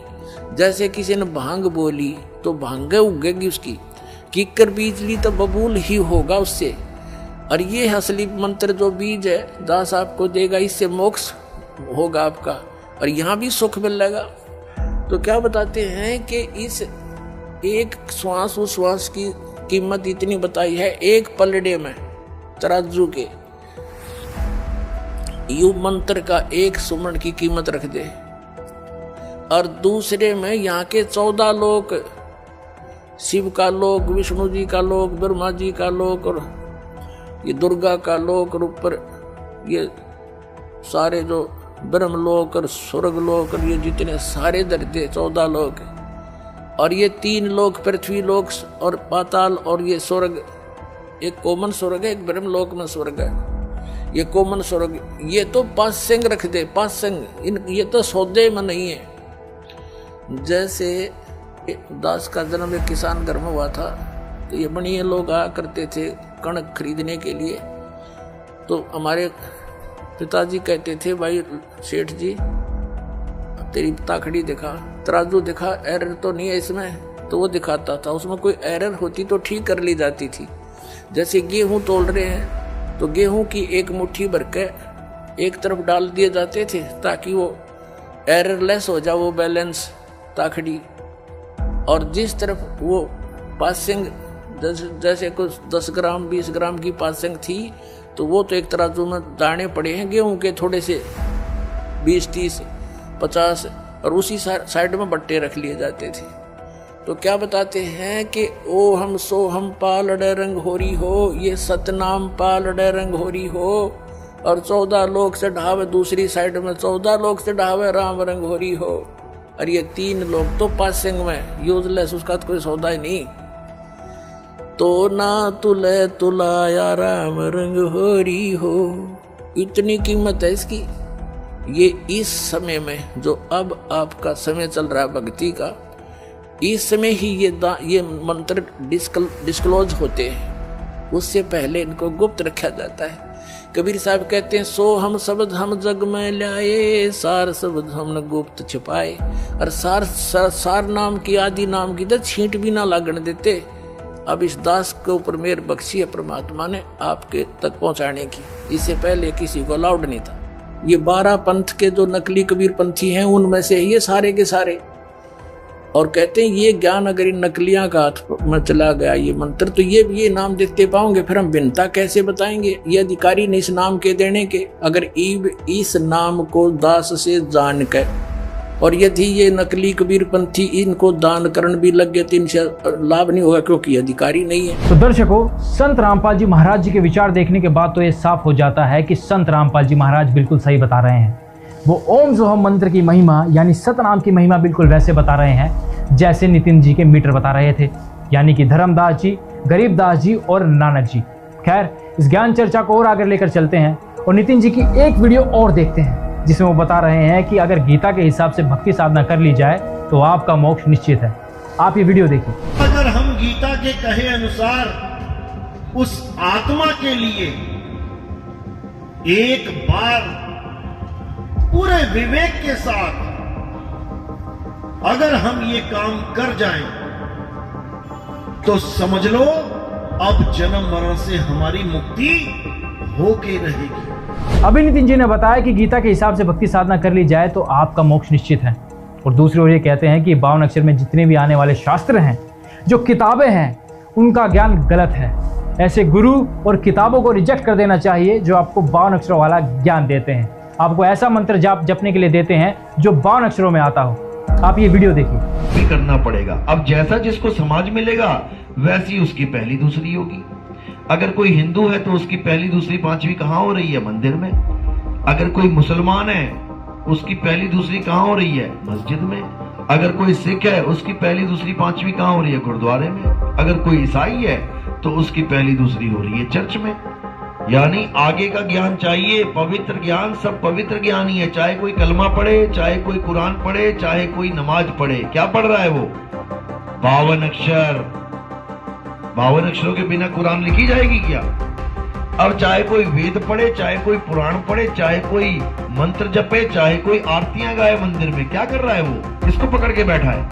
जैसे किसी ने भांग बोली तो भांग उगेगी उसकी, कीकर बीज ली तो बबूल ही होगा उससे। और ये असली मंत्र जो बीज है दास आपको देगा, इससे मोक्ष होगा आपका, और यहाँ भी सुख मिल जाएगा। तो क्या बताते हैं कि इस एक श्वास उस श्वास की कीमत इतनी बताई है, एक पलड़े में तराजू के यु मंत्र का एक सुमरण की कीमत रख दे, और दूसरे में यहाँ के 14 लोक, शिव का लोक, विष्णु जी का लोक, ब्रह्मा जी का लोक, और ये दुर्गा का लोक, और ऊपर ये सारे जो ब्रह्मलोक और स्वर्गलोक और ये जितने सारे दर्जे 14 लोक, और ये 3 लोक पृथ्वी लोक और पाताल, और ये स्वर्ग, एक कोमन स्वर्ग है, एक ब्रह्मलोक में स्वर्ग है। ये कॉमन स्वर्ग, ये तो पांच सिंह रख दे, पांच सिंह, ये तो सौदे में नहीं है। जैसे दास का जन्म एक किसान घर में हुआ था, तो ये बनिए लोग आया करते थे कणक खरीदने के लिए। तो हमारे पिताजी कहते थे, भाई सेठ जी तेरी ताखड़ी दिखा, तराजू दिखा, एरर तो नहीं है इसमें। तो वो दिखाता था, उसमें कोई एरर होती तो ठीक कर ली जाती थी। जैसे गेहूं तोल रहे हैं तो गेहूं की एक मुट्ठी भर के एक तरफ डाल दिए जाते थे ताकि वो एररलेस हो जाए वो बैलेंस ताखड़ी, और जिस तरफ वो पासिंग जैसे कुछ 10 ग्राम 20 ग्राम की पासिंग थी तो वो तो एक तराजू में दाने पड़े हैं गेहूं के थोड़े से 20 30 50, और उसी साइड में बट्टे रख लिए जाते थे। तो क्या बताते हैं कि ओ हम सो हम पालड़े रंग होरी हो, ये सतनाम पालड़े रंग होरी हो, और 14 लोग से ढावे दूसरी साइड में 14 लोग से ढावे राम रंग होरी हो। और ये 3 लोग तो पासिंग में यूजलेस, उसका तो कोई सौदा ही नहीं। तो ना तुले तुलाया राम रंग होरी हो, इतनी कीमत है इसकी। ये इस समय में जो अब आपका समय चल रहा है भक्ति का, इस समय ही ये मंत्र डिस्क्लोज होते हैं, उससे पहले इनको गुप्त रखा जाता है। कबीर साहब कहते हैं, सो हम शब्द हम जग में लाए, सार शब्द हमने गुप्त छिपाए। और सार नाम की आदि नाम की तो छींट भी ना लागण देते। अब इस दास के ऊपर मेहर बख्शी है परमात्मा ने आपके तक पहुंचाने की, इससे पहले किसी को अलाउड नहीं था। ये 12 पंथ के जो नकली कबीर पंथी हैं उनमें से ये सारे के सारे। और कहते हैं ये ज्ञान अगर इन नकलियां का हाथ में चला गया ये मंत्र, तो ये नाम देखते पाओगे, फिर हम भिन्नता कैसे बताएंगे? ये अधिकारी ने इस नाम के देने के, अगर इस नाम को दास से जान कर, और यदि ये नकली कबीर पंथी इनको दान करण भी लग गए तो इनसे लाभ नहीं होगा, क्योंकि अधिकारी नहीं है। तो दर्शकों, संत रामपाल जी महाराज जी के विचार देखने के बाद तो ये साफ हो जाता है कि संत रामपाल जी महाराज बिल्कुल सही बता रहे हैं। वो ओम सोहम मंत्र की महिमा यानी सतनाम की महिमा बिल्कुल वैसे बता रहे हैं जैसे नितिन जी के मीटर बता रहे थे, यानी कि धर्मदास जी, गरीबदास जी और नानक जी। खैर, इस ज्ञान चर्चा को और आगे लेकर चलते हैं और नितिन जी की एक वीडियो और देखते हैं जिसमें वो बता रहे हैं कि अगर गीता के हिसाब से भक्ति साधना कर ली जाए तो आपका मोक्ष निश्चित है। आप ये वीडियो देखिए। अगर हम गीता के कहे अनुसार उस आत्मा के लिए एक बार पूरे विवेक के साथ अगर हम ये काम कर जाएं, तो समझ लो अब जन्म मरण से हमारी मुक्ति होके रहेगी। अभी नितिन जी ने बताया कि गीता के हिसाब से भक्ति साधना कर ली जाए तो आपका मोक्ष निश्चित है, और दूसरी ओर ये कहते हैं कि 52 अक्षर में जितने भी आने वाले शास्त्र हैं, जो किताबें हैं, उनका ज्ञान गलत है। ऐसे गुरु और किताबों को रिजेक्ट कर देना चाहिए जो आपको 52 अक्षरों वाला ज्ञान देते हैं, आपको ऐसा मंत्र जाप जपने के लिए देते हैं जो 52 अक्षरों में आता हो। आप ये वीडियो देखिए। भी करना पड़ेगा। अब जैसा जिसको समाज मिलेगा वैसी उसकी पहली दूसरी होगी। अगर कोई हिंदू है तो उसकी पहली दूसरी पांचवी कहाँ हो रही है? मंदिर में। अगर कोई मुसलमान है उसकी पहली दूसरी कहाँ हो रही है? मस्जिद में। अगर कोई सिख है उसकी पहली दूसरी पांचवी कहाँ हो रही है? गुरुद्वारे में। अगर कोई ईसाई है तो उसकी पहली दूसरी हो रही है चर्च में। यानी आगे का ज्ञान चाहिए, पवित्र ज्ञान। सब पवित्र ज्ञान ही है, चाहे कोई कलमा पढ़े, चाहे कोई कुरान पढ़े, चाहे कोई नमाज पढ़े। क्या पढ़ रहा है वो? 52 अक्षर। 52 अक्षरों के बिना कुरान लिखी जाएगी क्या? अब चाहे कोई वेद पढ़े, चाहे कोई पुराण पढ़े, चाहे कोई मंत्र जपे, चाहे कोई आरतियां गाए मंदिर में, क्या कर रहा है वो? इसको पकड़ के बैठा है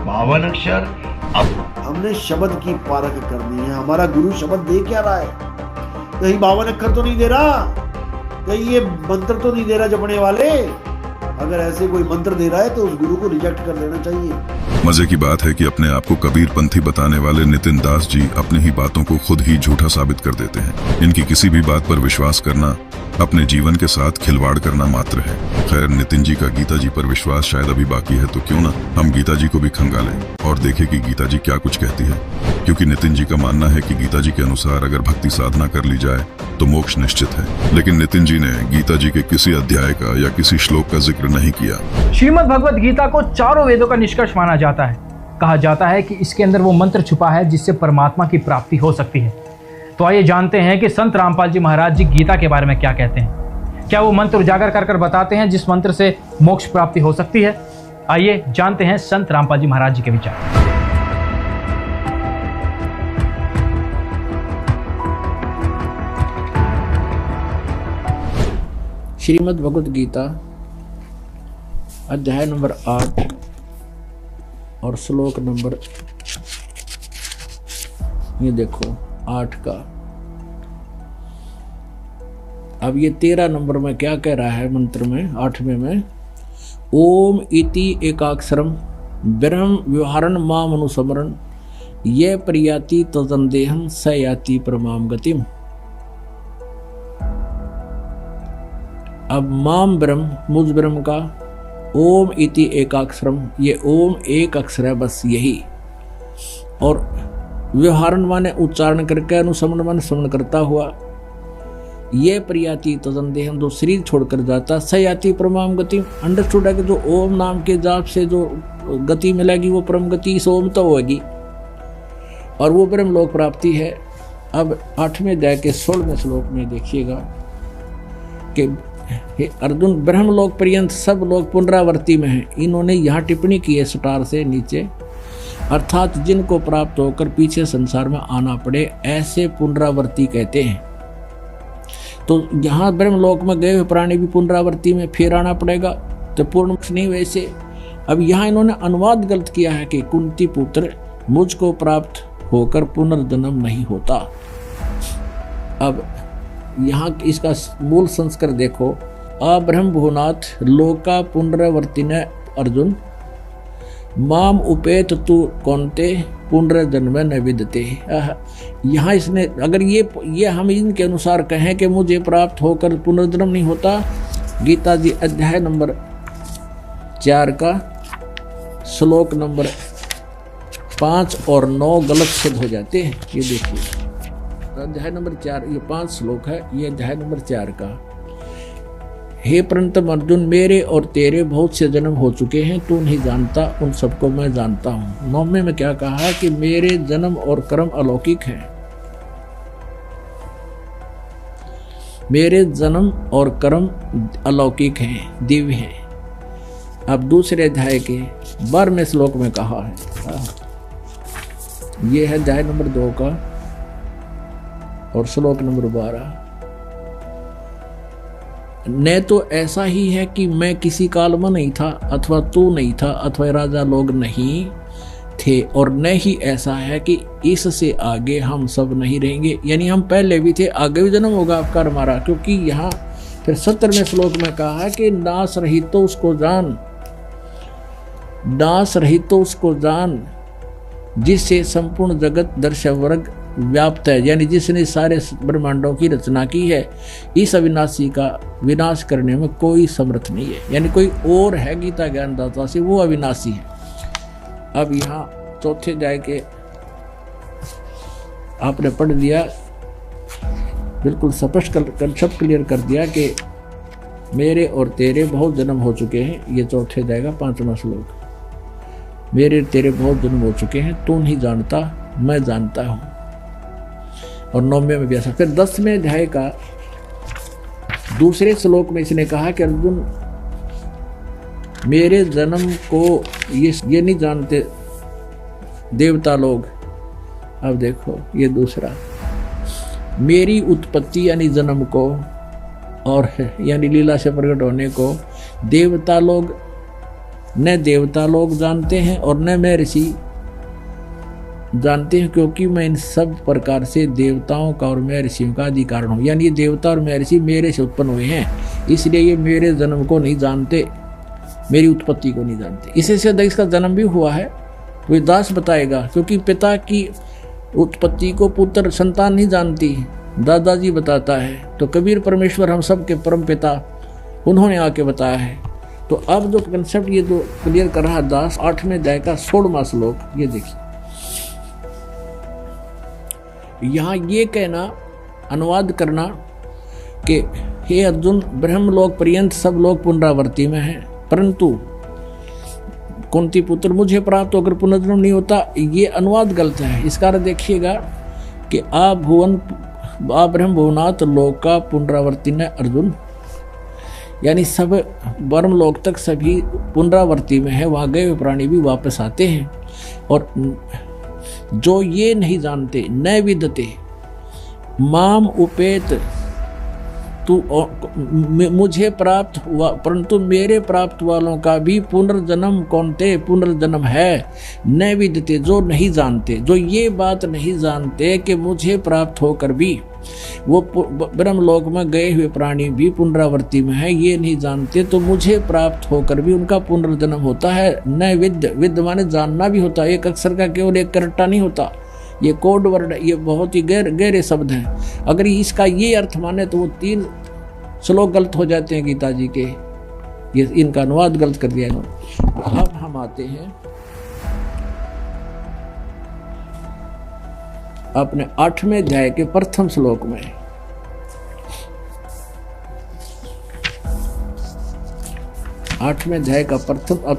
52 अक्षर। अब हमने शब्द की पारख करनी है। हमारा गुरु शब्द दे क्या रहा है? कहीं 52 अक्षर तो नहीं दे रहा, कहीं ये मंत्र तो नहीं दे रहा जपने वाले। अगर ऐसे कोई मंत्र दे रहा है तो उस गुरु को रिजेक्ट कर देना चाहिए। मजे की बात है कि अपने आप को कबीर पंथी बताने वाले नितिन दास जी अपनी ही बातों को खुद ही झूठा साबित कर देते हैं। इनकी किसी भी बात पर विश्वास करना अपने जीवन के साथ खिलवाड़ करना मात्र है। खैर, नितिन जी का गीता जी पर विश्वास शायद अभी बाकी है, तो क्यों ना हम गीता जी को भी खंगालें और देखें कि गीता जी क्या कुछ कहती है। क्योंकि नितिन जी का मानना है कि गीता जी के अनुसार अगर भक्ति साधना कर ली जाए तो मोक्ष निश्चित है। लेकिन नितिन जी ने गीता जी के किसी अध्याय का या किसी श्लोक का जिक्र नहीं किया। श्रीमद् भगवद गीता को चारों वेदों का निष्कर्ष माना जाता है। कहा जाता है कि इसके अंदर वो मंत्र छुपा है जिससे परमात्मा की प्राप्ति हो सकती है। तो आइए जानते हैं कि संत रामपाल जी महाराज जी गीता के बारे में क्या कहते हैं। क्या वो मंत्र उजागर कर बताते हैं जिस मंत्र से मोक्ष प्राप्ति हो सकती है? आइए जानते हैं संत रामपाल जी महाराज जी के विचार। श्रीमद् भगवद गीता अध्याय नंबर 8 और श्लोक नंबर, ये देखो 8 का। अब ये 13 नंबर में क्या कह रहा है मंत्र में, 8वें में, ओम इति एकाक्षरम ब्रह्म व्यवहारण माम अनुस्मरण ये प्रियाति तदंदेहम स याति परमाम गतिम। अब माम ब्रह्म, मुझ ब्रह्म का, ओम इति एकाक्षरम, ये ओम एक अक्षर है बस यही, और व्यवहारण माने उच्चारण करके, अनुसमन माने श्रवण करता हुआ, ये प्रियाति तदंदेहम जो शरीर छोड़कर जाता, सयाति परमाम गति। अंडरस्टूड है कि जो ओम नाम के जाप से जो गति मिलेगी वो परम गति इस ओम तो होगी, और वो ब्रह्म लोक प्राप्ति है। अब 8वें अध्याय के 16वें श्लोक में देखिएगा कि हे अर्जुन, ब्रह्म लोक पर्यंत सब लोग पुनरावर्ती में हैं। इन्होंने यहाँ टिप्पणी की है स्टार से नीचे, अर्थात जिनको प्राप्त होकर पीछे संसार में आना पड़े ऐसे पुनरावर्ती कहते हैं। तो यहाँ ब्रह्मलोक में गए हुए प्राणी भी पुनरावर्ती में फिर आना पड़ेगा, तो पूर्ण नहीं वैसे। अब यहाँ इन्होंने अनुवाद गलत किया है कि कुंती पुत्र मुझको प्राप्त होकर पुनर्जन्म नहीं होता। अब यहाँ इसका मूल संस्कार देखो, अब्रह्म भुवनाथ लोका पुनरावर्तिने अर्जुन माम उपेत तु कौनते पुनर्जन्म न विदते। यहाँ इसने अगर ये हम इनके अनुसार कहें कि मुझे प्राप्त होकर पुनर्जन्म नहीं होता, गीता जी अध्याय नंबर 4 का श्लोक नंबर 5 और 9 गलत सिद्ध हो जाते हैं। ये देखिए अध्याय नंबर 4, ये 5 श्लोक है, ये अध्याय नंबर 4 का। हे परंतु अर्जुन, मेरे और तेरे बहुत से जन्म हो चुके हैं, तू नहीं जानता, उन सबको मैं जानता हूं। 9वें में क्या कहा कि मेरे जन्म और कर्म अलौकिक हैं, मेरे जन्म और कर्म अलौकिक हैं, दिव्य हैं। अब दूसरे अध्याय के 12वें श्लोक में कहा है, ये है अध्याय नंबर 2 का और श्लोक नंबर 12। न तो ऐसा ही है कि मैं किसी काल में नहीं था, अथवा तू नहीं था, अथवा राजा लोग नहीं थे, और न ही ऐसा है कि इससे आगे हम सब नहीं रहेंगे, यानी हम पहले भी थे, आगे भी जन्म होगा आपका हमारा। क्योंकि यहाँ फिर 17वें श्लोक में कहा है कि नाश रहित तो उसको जान, नाश रहित तो उसको जान जिससे संपूर्ण जगत दर्शक वर्ग व्याप्त है, यानी जिसने सारे ब्रह्मांडों की रचना की है। इस अविनाशी का विनाश करने में कोई समर्थ नहीं है, यानी कोई और है गीता ज्ञानदाता से, वो अविनाशी है। अब यहाँ चौथे अध्याय के आपने पढ़ दिया, बिल्कुल स्पष्ट सब क्लियर कर दिया कि मेरे और तेरे बहुत जन्म हो चुके हैं। ये चौथे अध्याय का 5वां श्लोक, मेरे तेरे बहुत जन्म हो चुके हैं, तू नहीं जानता, मैं जानता हूं। और 9वें में भी ऐसा। फिर 10वें अध्याय का दूसरे श्लोक में इसने कहा कि अर्जुन, मेरे जन्म को ये नहीं जानते देवता लोग। अब देखो ये दूसरा, मेरी उत्पत्ति यानी जन्म को और यानी लीला से प्रकट होने को देवता लोग, न देवता लोग जानते हैं और न मैं ऋषि जानते हैं, क्योंकि मैं इन सब प्रकार से देवताओं का और मैं ऋषियों का अधिकार हूँ। यानी ये देवता और मैं ऋषि मेरे से उत्पन्न हुए हैं, इसलिए ये मेरे जन्म को नहीं जानते, मेरी उत्पत्ति को नहीं जानते। इससे ज्यादा इसका जन्म भी हुआ है वो दास बताएगा, क्योंकि पिता की उत्पत्ति को पुत्र संतान नहीं जानती, दादाजी बताता है। तो कबीर परमेश्वर हम सब के परम पिता, उन्होंने आके बताया है। तो अब जो कंसेप्ट ये जो क्लियर कर रहा दास 8वें अध्याय का 16वां श्लोक, ये देखिए यहाँ ये कहना, अनुवाद करना कि हे अर्जुन, ब्रह्मलोक पर्यंत सब लोग पुनरावर्ती में हैं, परंतु कुंती पुत्र मुझे प्राप्त होकर पुनर्जन्म नहीं होता, ये अनुवाद गलत है। इसका अर्थ देखिएगा कि आ ब्रह्म भुवनाथ लोक का पुनरावर्ती न अर्जुन, यानी सब ब्रह्म लोक तक सभी पुनरावर्ती में है, वहां गए हुए प्राणी भी वापस आते हैं। और जो ये नहीं जानते, न विदते माम उपेत, तू मुझे प्राप्त हुआ परंतु मेरे प्राप्त वालों का भी पुनर्जन्म कौनते पुनर्जन्म है, न विदते, जो नहीं जानते, जो ये बात नहीं जानते कि मुझे प्राप्त होकर भी वो ब्रह्मलोक में गए हुए प्राणी भी पुनरावर्ती में है, ये नहीं जानते, तो मुझे प्राप्त होकर भी उनका पुनर्जन्म होता है। न विद माने जानना भी होता है, एक अक्षर का केवल एक करट्टा नहीं होता, ये कोड वर्ड, ये बहुत ही गहरे शब्द हैं। अगर इसका ये अर्थ माने तो वो 3 श्लोक गलत हो जाते हैं गीता जी के, ये इनका अनुवाद गलत कर दिया इन्होंने। अब हम आते हैं अपने 8वें अध्याय के प्रथम श्लोक में। आठवें अध्याय का प्रथम, अब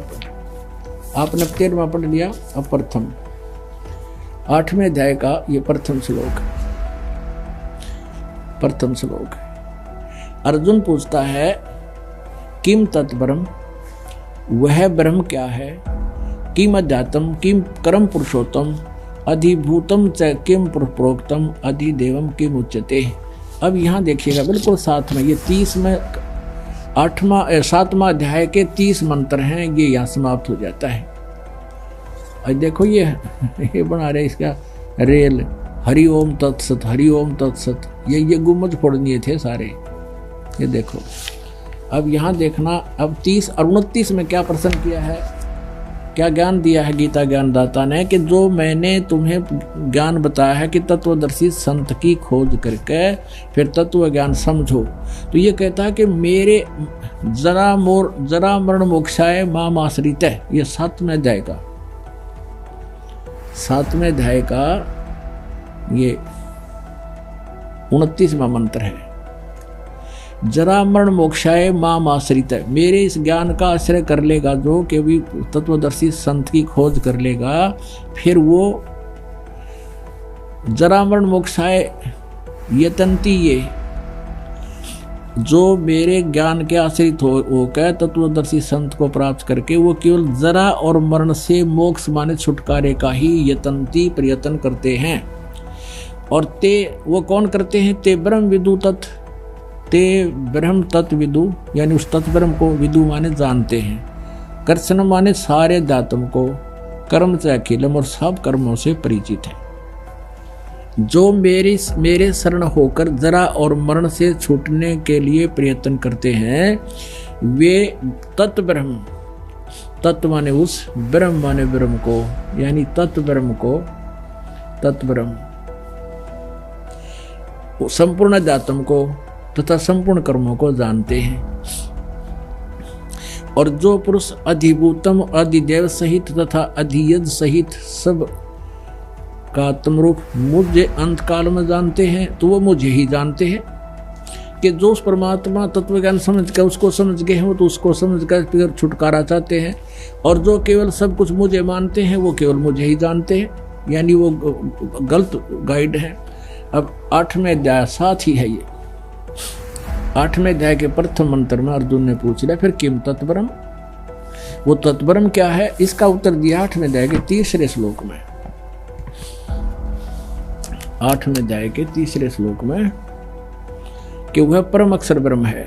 आपने 13वां पढ़ लिया, अब प्रथम 8वें अध्याय का ये प्रथम श्लोक। अर्जुन पूछता है किम तत्ब्रह्म, वह ब्रह्म क्या है, किम अध्यात्म, किम परम पुरुषोत्तम, अधिभूतम च किम प्रोक्तम, अधिदेवम किम उच्यते। अब यहाँ देखिएगा बिल्कुल साथ में, ये 7वां अध्याय के 30 मंत्र हैं, ये यहाँ समाप्त हो जाता है। और देखो ये बना रहे इसका रेल, हरि ओम तत्सत, हरि ओम तत्सत, ये गुम्बज फोड़निए थे सारे, ये देखो। अब यहाँ देखना, अब 30 और 29 में क्या प्रश्न किया है, क्या ज्ञान दिया है गीता ज्ञानदाता ने, कि जो मैंने तुम्हें ज्ञान बताया है कि तत्वदर्शी संत की खोज करके फिर तत्व ज्ञान समझो, तो ये कहता है कि मेरे जरा मरण मोक्षाय माम आश्रित है। ये 7वें अध्याय का ये 29वां मंत्र है। जरा मरण मोक्षाय माम आश्रित है, मेरे इस ज्ञान का आश्रय कर लेगा जो कि भी तत्वदर्शी संत की खोज कर लेगा, फिर वो जरा मरण मोक्षाय यतंती, ये जो मेरे ज्ञान के आश्रित होकर तत्वदर्शी संत को प्राप्त करके वो केवल जरा और मरण से मोक्ष माने छुटकारे का ही यतंती प्रयत्न करते हैं। और ते वो कौन करते हैं, ते ब्रह्म विदु तत्, ते ब्रह्म तत्व विदु, यानी उस तत्व ब्रह्म को विदु माने जानते हैं, कर्षण माने सारे अध्यात्म को, कर्म से अखिलम और सब कर्मों से परिचित है। जो मेरे शरण होकर जरा और मरण से छूटने के लिए प्रयत्न करते हैं, वे तत्व ब्रह्म, तत्व माने उस, ब्रह्म माने ब्रह्म को, यानी तत्व ब्रह्म को, तत्व ब्रह्म संपूर्ण अध्यात्म को तथा संपूर्ण कर्मों को जानते हैं। और जो पुरुष अधिभूतम, अधिदेव सहित तथा अधियज सहित सब का आत्मरूप मुझे अंत काल में जानते हैं, तो वो मुझे ही जानते हैं। कि जो उस परमात्मा तत्व ज्ञान समझ कर उसको समझ गए हैं, तो उसको समझ कर फिर छुटकारा चाहते हैं। और जो केवल सब कुछ मुझे मानते हैं, वो केवल मुझे ही जानते हैं, यानी वो गलत गाइड है। अब 8वें अध्याय साथ ही है ये। 8वें अध्याय के प्रथम मंत्र में अर्जुन ने पूछ लिया फिर किम तत्ब्रह्म, वो तत्ब्रह्म क्या है, इसका उत्तर दिया 8वें अध्याय के 3रे श्लोक में। 8वें अध्याय के 3रे श्लोक में कि वह परम अक्षर ब्रह्म है।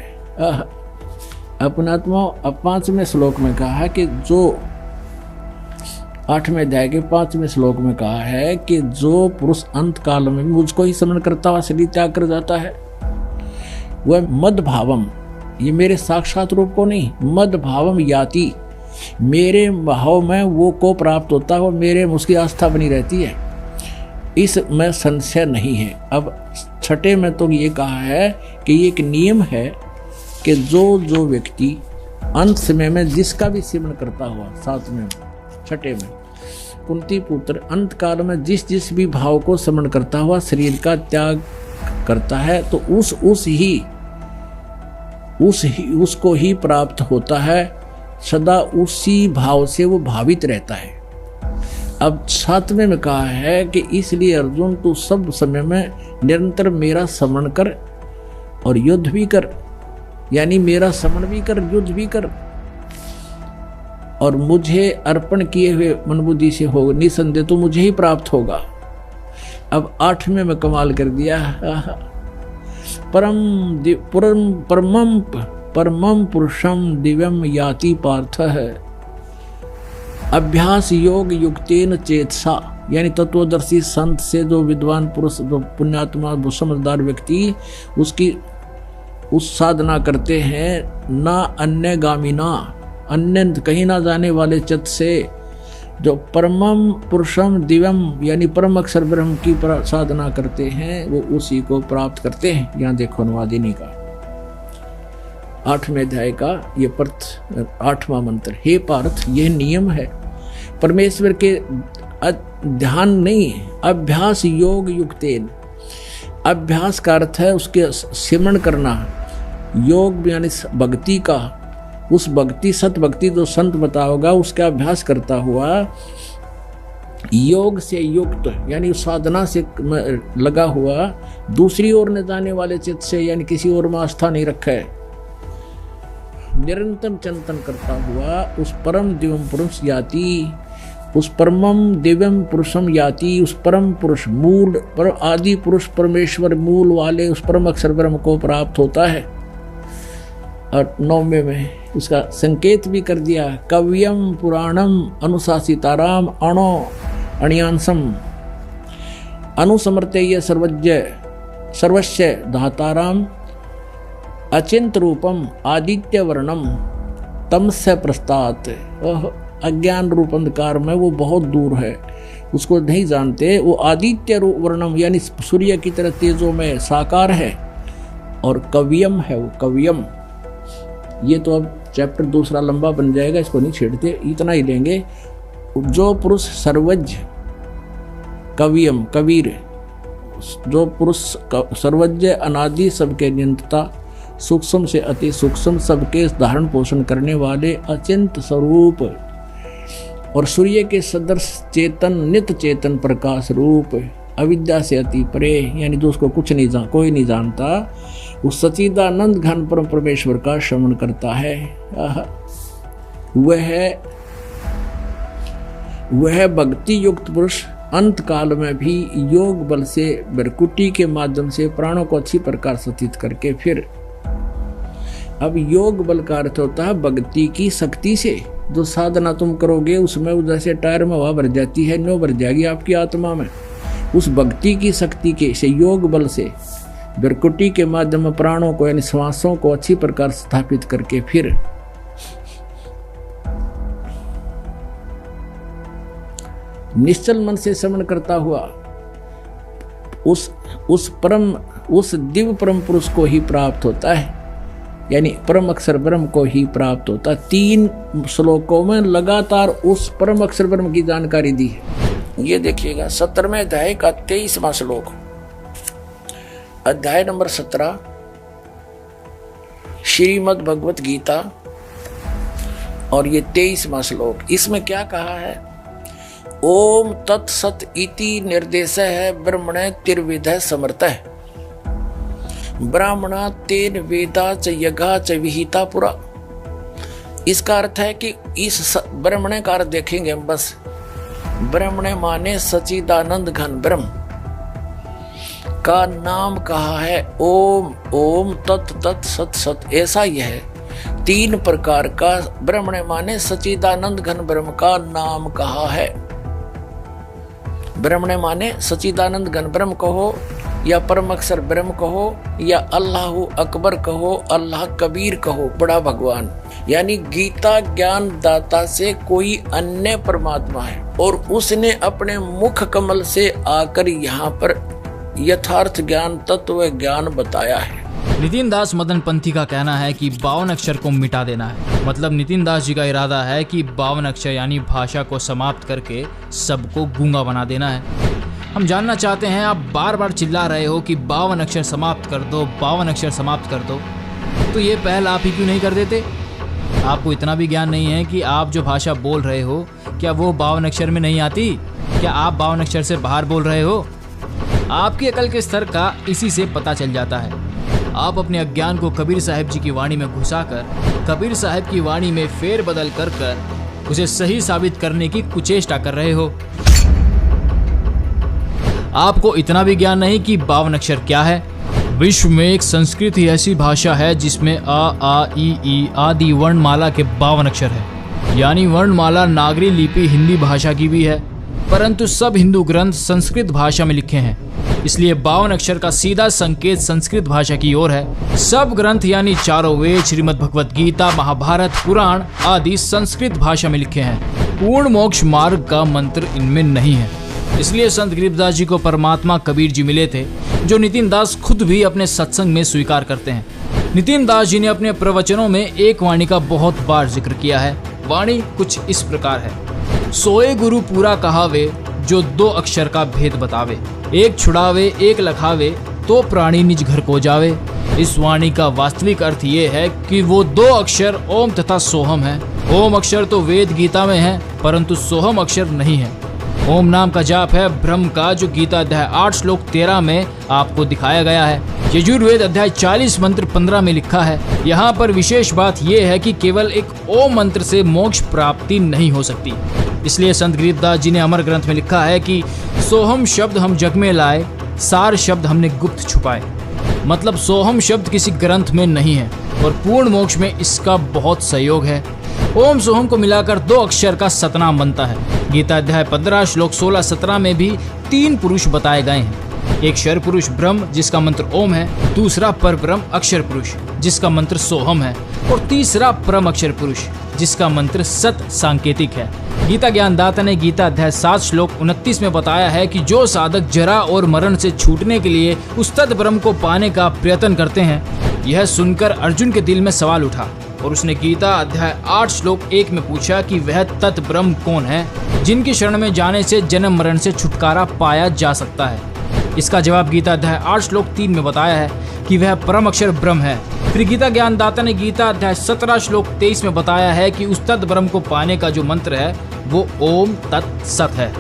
अपनात्मा। अब 5वें श्लोक में कहा है कि जो 8वें अध्याय के 5वें श्लोक में कहा है कि जो पुरुष अंत काल में मुझको ही स्मरण करता हुआ शरीर त्याग कर जाता है, वह मद भावम, ये मेरे साक्षात रूप को नहीं, मद भावम याति, मेरे भाव में वो को प्राप्त होता है और मेरे में उसकी आस्था बनी रहती है, इसमें संशय नहीं है। अब 6 में तो ये कहा है कि ये एक नियम है कि जो व्यक्ति अंत समय में जिसका भी सिमरण करता हुआ, 6 में कुंती पुत्र अंत काल में जिस भी भाव को स्मरण करता हुआ शरीर का त्याग करता है, तो उसको ही प्राप्त होता है, सदा उसी भाव से वो भावित रहता है। अब 7वें में कहा है कि इसलिए अर्जुन तू सब समय में निरंतर मेरा स्मरण कर और युद्ध भी कर, यानी मेरा स्मरण भी कर, युद्ध भी कर, और मुझे अर्पण किए हुए मनबुद्धि से होगा, निसंदेह तो मुझे ही प्राप्त होगा। अब 8वें में कमाल कर दिया, परमम पुरुषम दिव्यम याति पार्थ है, अभ्यास योग युक्तेन चेतसा, यानी तत्वदर्शी संत से जो विद्वान पुरुष, जो पुण्यात्मा, वो समझदार व्यक्ति उसकी उस साधना करते हैं, ना अन्य गामिना, अन्य कहीं ना जाने वाले चित्त से, जो परमम पुरुषम दिव्यम यानी परम अक्षर ब्रह्म की साधना करते हैं, वो उसी को प्राप्त करते हैं। यहाँ देखो अनुवादिनी का 8वें अध्याय का ये 8वां मंत्र, हे पार्थ यह नियम है परमेश्वर के ध्यान नहीं है, अभ्यास योग युक्तेन, अभ्यास का अर्थ है उसके सिमरण करना, योग यानी भक्ति का, उस भक्ति सत भक्ति जो संत बता होगा उसका अभ्यास करता हुआ, योग से युक्त यानी साधना से लगा हुआ, दूसरी ओर न जाने वाले चित्त से यानी किसी और में आस्था नहीं रखा है, निरंतर चिंतन करता हुआ उस परम दिव्यम पुरुष याति, उस परमम दिव्यम पुरुषम याति, उस परम पुरुष मूल पर आदि पुरुष परमेश्वर मूल वाले उस परम अक्षर ब्रह्म को प्राप्त होता है। और 9वें में उसका संकेत भी कर दिया, कव्यम पुराणम अनुशासिताराम अणो अणियांसम अनुसमर्तेय सर्वस्य धाताराम अचिंत रूपम आदित्य वर्णम तमस्य प्रस्तात्, अज्ञान रूप अंधकार में वो बहुत दूर है, उसको नहीं जानते, वो आदित्य रूप वर्णम यानी सूर्य की तरह तेजों में साकार है, और कव्यम है वो कव्यम। ये तो अब चैप्टर दूसरा लंबा बन जाएगा, इसको नहीं छेड़ते, इतना ही लेंगे। जो पुरुष सर्वज्ञ कव्यम कबीर, जो पुरुष सर्वज्ञ अनादि सबके नियंता, सूक्ष्म से अति सूक्ष्म सबके धारण पोषण करने वाले अचिंत स्वरूप, और सूर्य के सदृश चेतन नित्य चेतन प्रकाश रूप, अविद्या से अति परे यानी जो उसको कुछ नहीं कोई नहीं जानता, उस सच्चिदानंद घन परम परमेश्वर का श्रवण करता है। वह भक्ति युक्त पुरुष अंत काल में भी योग बल से बरकुटी के माध्यम से प्राणों को अच्छी प्रकार सतित करके, फिर अब योग बल का अर्थ होता है भक्ति की शक्ति से, जो साधना तुम करोगे उसमें जैसे टायर में हवा भर जाती है, नो भर जाएगी आपकी आत्मा में, उस भक्ति की शक्ति के से योग बल से बरकुटी के माध्यम में प्राणों को यानी श्वासों को अच्छी प्रकार स्थापित करके, फिर निश्चल मन से श्रवण करता हुआ उस दिव्य परम पुरुष को ही प्राप्त होता है, यानी परम अक्षर ब्रह्म को ही प्राप्त होता है। 3 श्लोकों में लगातार उस परम अक्षर ब्रह्म की जानकारी दी है। ये देखिएगा 17वें अध्याय का 23वां श्लोक, अध्याय नंबर 17 श्रीमद् भगवत गीता, और ये 23वां श्लोक। इसमें क्या कहा है, ओम तत्सत इति निर्देश है ब्रह्मणे तिर्विधः समर्थः, ब्राह्मणा तेन वेदा च यज्ञा च विहिता पुरा। इसका अर्थ है कि इस ब्रह्मणे का अर्थ देखेंगे हम, बस ब्रह्मणे माने सच्चिदानंद घन ब्रह्म का नाम कहा है ओम, ओम तत् तत् सत सत, ऐसा यह है 3 प्रकार का ब्रह्मणे माने सच्चिदानंद घन ब्रह्म का नाम कहा है। ब्रह्मणे माने सच्चिदानंद घन ब्रह्म कहो, या परम अक्षर ब्रह्म कहो, या अल्लाह अकबर कहो, अल्लाह कबीर कहो, बड़ा भगवान, यानी गीता ज्ञान दाता से कोई अन्य परमात्मा है, और उसने अपने मुख कमल से आकर यहाँ पर यथार्थ ज्ञान तत्व ज्ञान बताया है। नितिन दास मदन पंथी का कहना है कि 52 अक्षर को मिटा देना है, मतलब नितिन दास जी का इरादा है कि 52 अक्षर यानी भाषा को समाप्त करके सबको गूंगा बना देना है। हम जानना चाहते हैं, आप बार बार चिल्ला रहे हो कि 52 अक्षर समाप्त कर दो, 52 अक्षर समाप्त कर दो, तो ये पहल आप ही क्यों नहीं कर देते? आपको इतना भी ज्ञान नहीं है कि आप जो भाषा बोल रहे हो क्या वो 52 अक्षर में नहीं आती? क्या आप 52 अक्षर से बाहर बोल रहे हो? आपकी अकल के स्तर का इसी से पता चल जाता है। आप अपने अज्ञान को कबीर साहब जी की वाणी में घुसाकर, कबीर साहब की वाणी में फेर बदल कर उसे सही साबित करने की कुचेष्टा कर रहे हो। आपको इतना भी ज्ञान नहीं कि 52 अक्षर क्या है। विश्व में एक संस्कृत ही ऐसी भाषा है जिसमें आ ई आदि वर्णमाला के 52 अक्षर है। यानी वर्णमाला नागरी लिपि हिंदी भाषा की भी है, परंतु सब हिंदू ग्रंथ संस्कृत भाषा में लिखे हैं, इसलिए 52 अक्षर का सीधा संकेत संस्कृत भाषा की ओर है। सब ग्रंथ यानी चारों वेद, श्रीमद् भगवत गीता, महाभारत, पुराण आदि संस्कृत भाषा में लिखे हैं। पूर्ण मोक्ष मार्ग का मंत्र इनमें नहीं है। इसलिए संत गरीबदास जी को परमात्मा कबीर जी मिले थे, जो नितिन दास खुद भी अपने सत्संग में स्वीकार करते हैं। नितिन दास जी ने अपने प्रवचनों में एक वाणी का बहुत बार जिक्र किया है। वाणी कुछ इस प्रकार है: सोए गुरु पूरा कहावे, जो 2 अक्षर का भेद बतावे। एक छुड़ावे एक लखावे, तो प्राणी निज घर को जावे। इस वाणी का वास्तविक अर्थ ये है कि वो 2 अक्षर ओम तथा सोहम है। ओम अक्षर तो वेद गीता में है, परंतु सोहम अक्षर नहीं है। ओम नाम का जाप है ब्रह्म का, जो गीता अध्याय 8 श्लोक 13 में आपको दिखाया गया है। यजुर्वेद अध्याय 40 मंत्र 15 में लिखा है। यहाँ पर विशेष बात यह है कि केवल एक ओम मंत्र से मोक्ष प्राप्ति नहीं हो सकती। इसलिए संत गरीबदास जी ने अमर ग्रंथ में लिखा है कि सोहम शब्द हम जग में लाए, सार शब्द हमने गुप्त छुपाए। मतलब सोहम शब्द किसी ग्रंथ में नहीं है और पूर्ण मोक्ष में इसका बहुत सहयोग है। ओम सोहम को मिलाकर 2 अक्षर का सतनाम बनता है। गीता अध्याय 15 श्लोक 16-17 में भी 3 पुरुष बताए गए हैं। एक क्षर पुरुष ब्रह्म जिसका मंत्र ओम है, दूसरा पर ब्रह्म अक्षर पुरुष जिसका मंत्र सोहम है, और तीसरा परम अक्षर पुरुष जिसका मंत्र सत सांकेतिक है। गीता ज्ञानदाता ने गीता अध्याय 7 श्लोक 29 में बताया है कि जो साधक जरा और मरण से छूटने के लिए उस तत् ब्रह्म को पाने का प्रयत्न करते हैं। यह सुनकर अर्जुन के दिल में सवाल उठा और उसने गीता अध्याय 8 श्लोक 1 में पूछा कि वह तत् ब्रह्म कौन है जिनकी शरण में जाने से जन्म मरण से छुटकारा पाया जा सकता है। इसका जवाब गीता अध्याय 8 श्लोक 3 में बताया है कि वह परम अक्षर ब्रह्म है। फिर गीता ज्ञानदाता ने गीता अध्याय 17 श्लोक 23 में बताया है कि उस तत् ब्रह्म को पाने का जो मंत्र है वो ओम तत् सत है,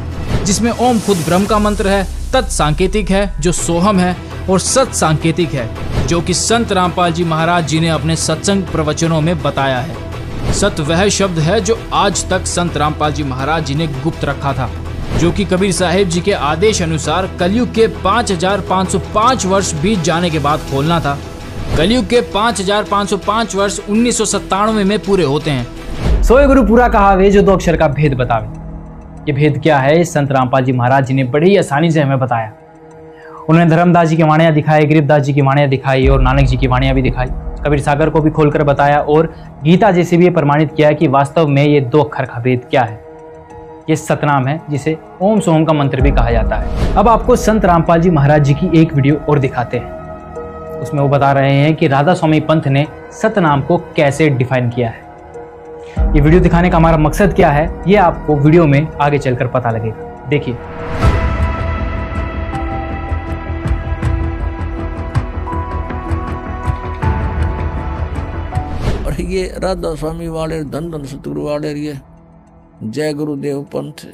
जिसमें ओम खुद ब्रह्म का मंत्र है, तत् सांकेतिक है जो सोहम है, और सत सांकेतिक है जो कि संत रामपाल जी महाराज जी ने अपने सत्संग प्रवचनों में बताया है। सत वह शब्द है जो आज तक संत रामपाल जी महाराज जी ने गुप्त रखा था, जो कि कबीर साहिब जी के आदेश अनुसार कलयुग के 5505 वर्ष बीत जाने के बाद खोलना था। कलयुग के 5505 वर्ष 1997 में पूरे होते हैं। सोए गुरु पूरा कहावे, जो 2 अक्षर का भेद बतावे। ये भेद क्या है, संत रामपाल जी महाराज जी ने बड़ी आसानी से हमें बताया। उन्होंने धर्मदास जी की वाणियां दिखाई, गरीबदास जी की वाणियां दिखाई और नानक जी की वाणियां भी दिखाई। कबीर सागर को भी खोलकर बताया और गीता जी से भी प्रमाणित किया कि वास्तव में ये 2 अक्षर का भेद क्या है। ये सतनाम है जिसे ओम सोहम का मंत्र भी कहा जाता है। अब आपको संत रामपाल जी महाराज जी की एक वीडियो और दिखाते हैं। उसमें वो बता रहे हैं कि राधा स्वामी पंथ ने सतनाम को कैसे डिफाइन किया है। ये वीडियो दिखाने का हमारा मकसद क्या है, ये आपको वीडियो में आगे चलकर पता लगेगा। देखिए। और ये राधा स्वामी वाले, धन धन सतगुरु वाले, ये जय गुरुदेव पंथ,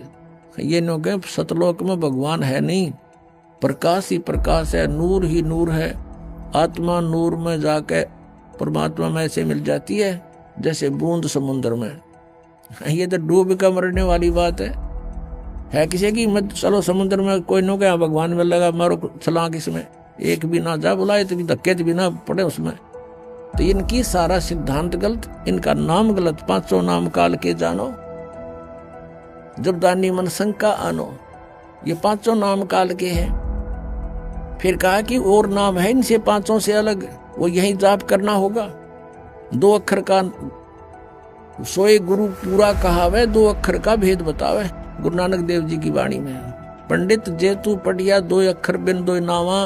ये नो के सतलोक में भगवान है नहीं, प्रकाश ही प्रकाश है, नूर ही नूर है। आत्मा नूर में जाके परमात्मा में ऐसे मिल जाती है जैसे बूंद समुद्र में। ये तो डूब का मरने वाली बात है किसी की। मत चलो समुद्र में, कोई नो क्या भगवान में लगा मारो छलांग, इसमें एक भी ना जा बुलाए तो धक्के भी ना पड़े उसमें। तो इनकी सारा सिद्धांत गलत, इनका नाम गलत। 500 नाम काल के जानो, जब दानी मन शंका आनो। ये 500 नाम काल के हैं। फिर कहा कि और नाम है इनसे 500 से अलग, वो यही जाप करना होगा। 2 अक्षर का सोए गुरु पूरा कहावे, 2 अक्षर का भेद बतावे। गुरु नानक देव जी की वाणी में पंडित जेतु पढ़िया 2 अक्षर बिन 2 नावा,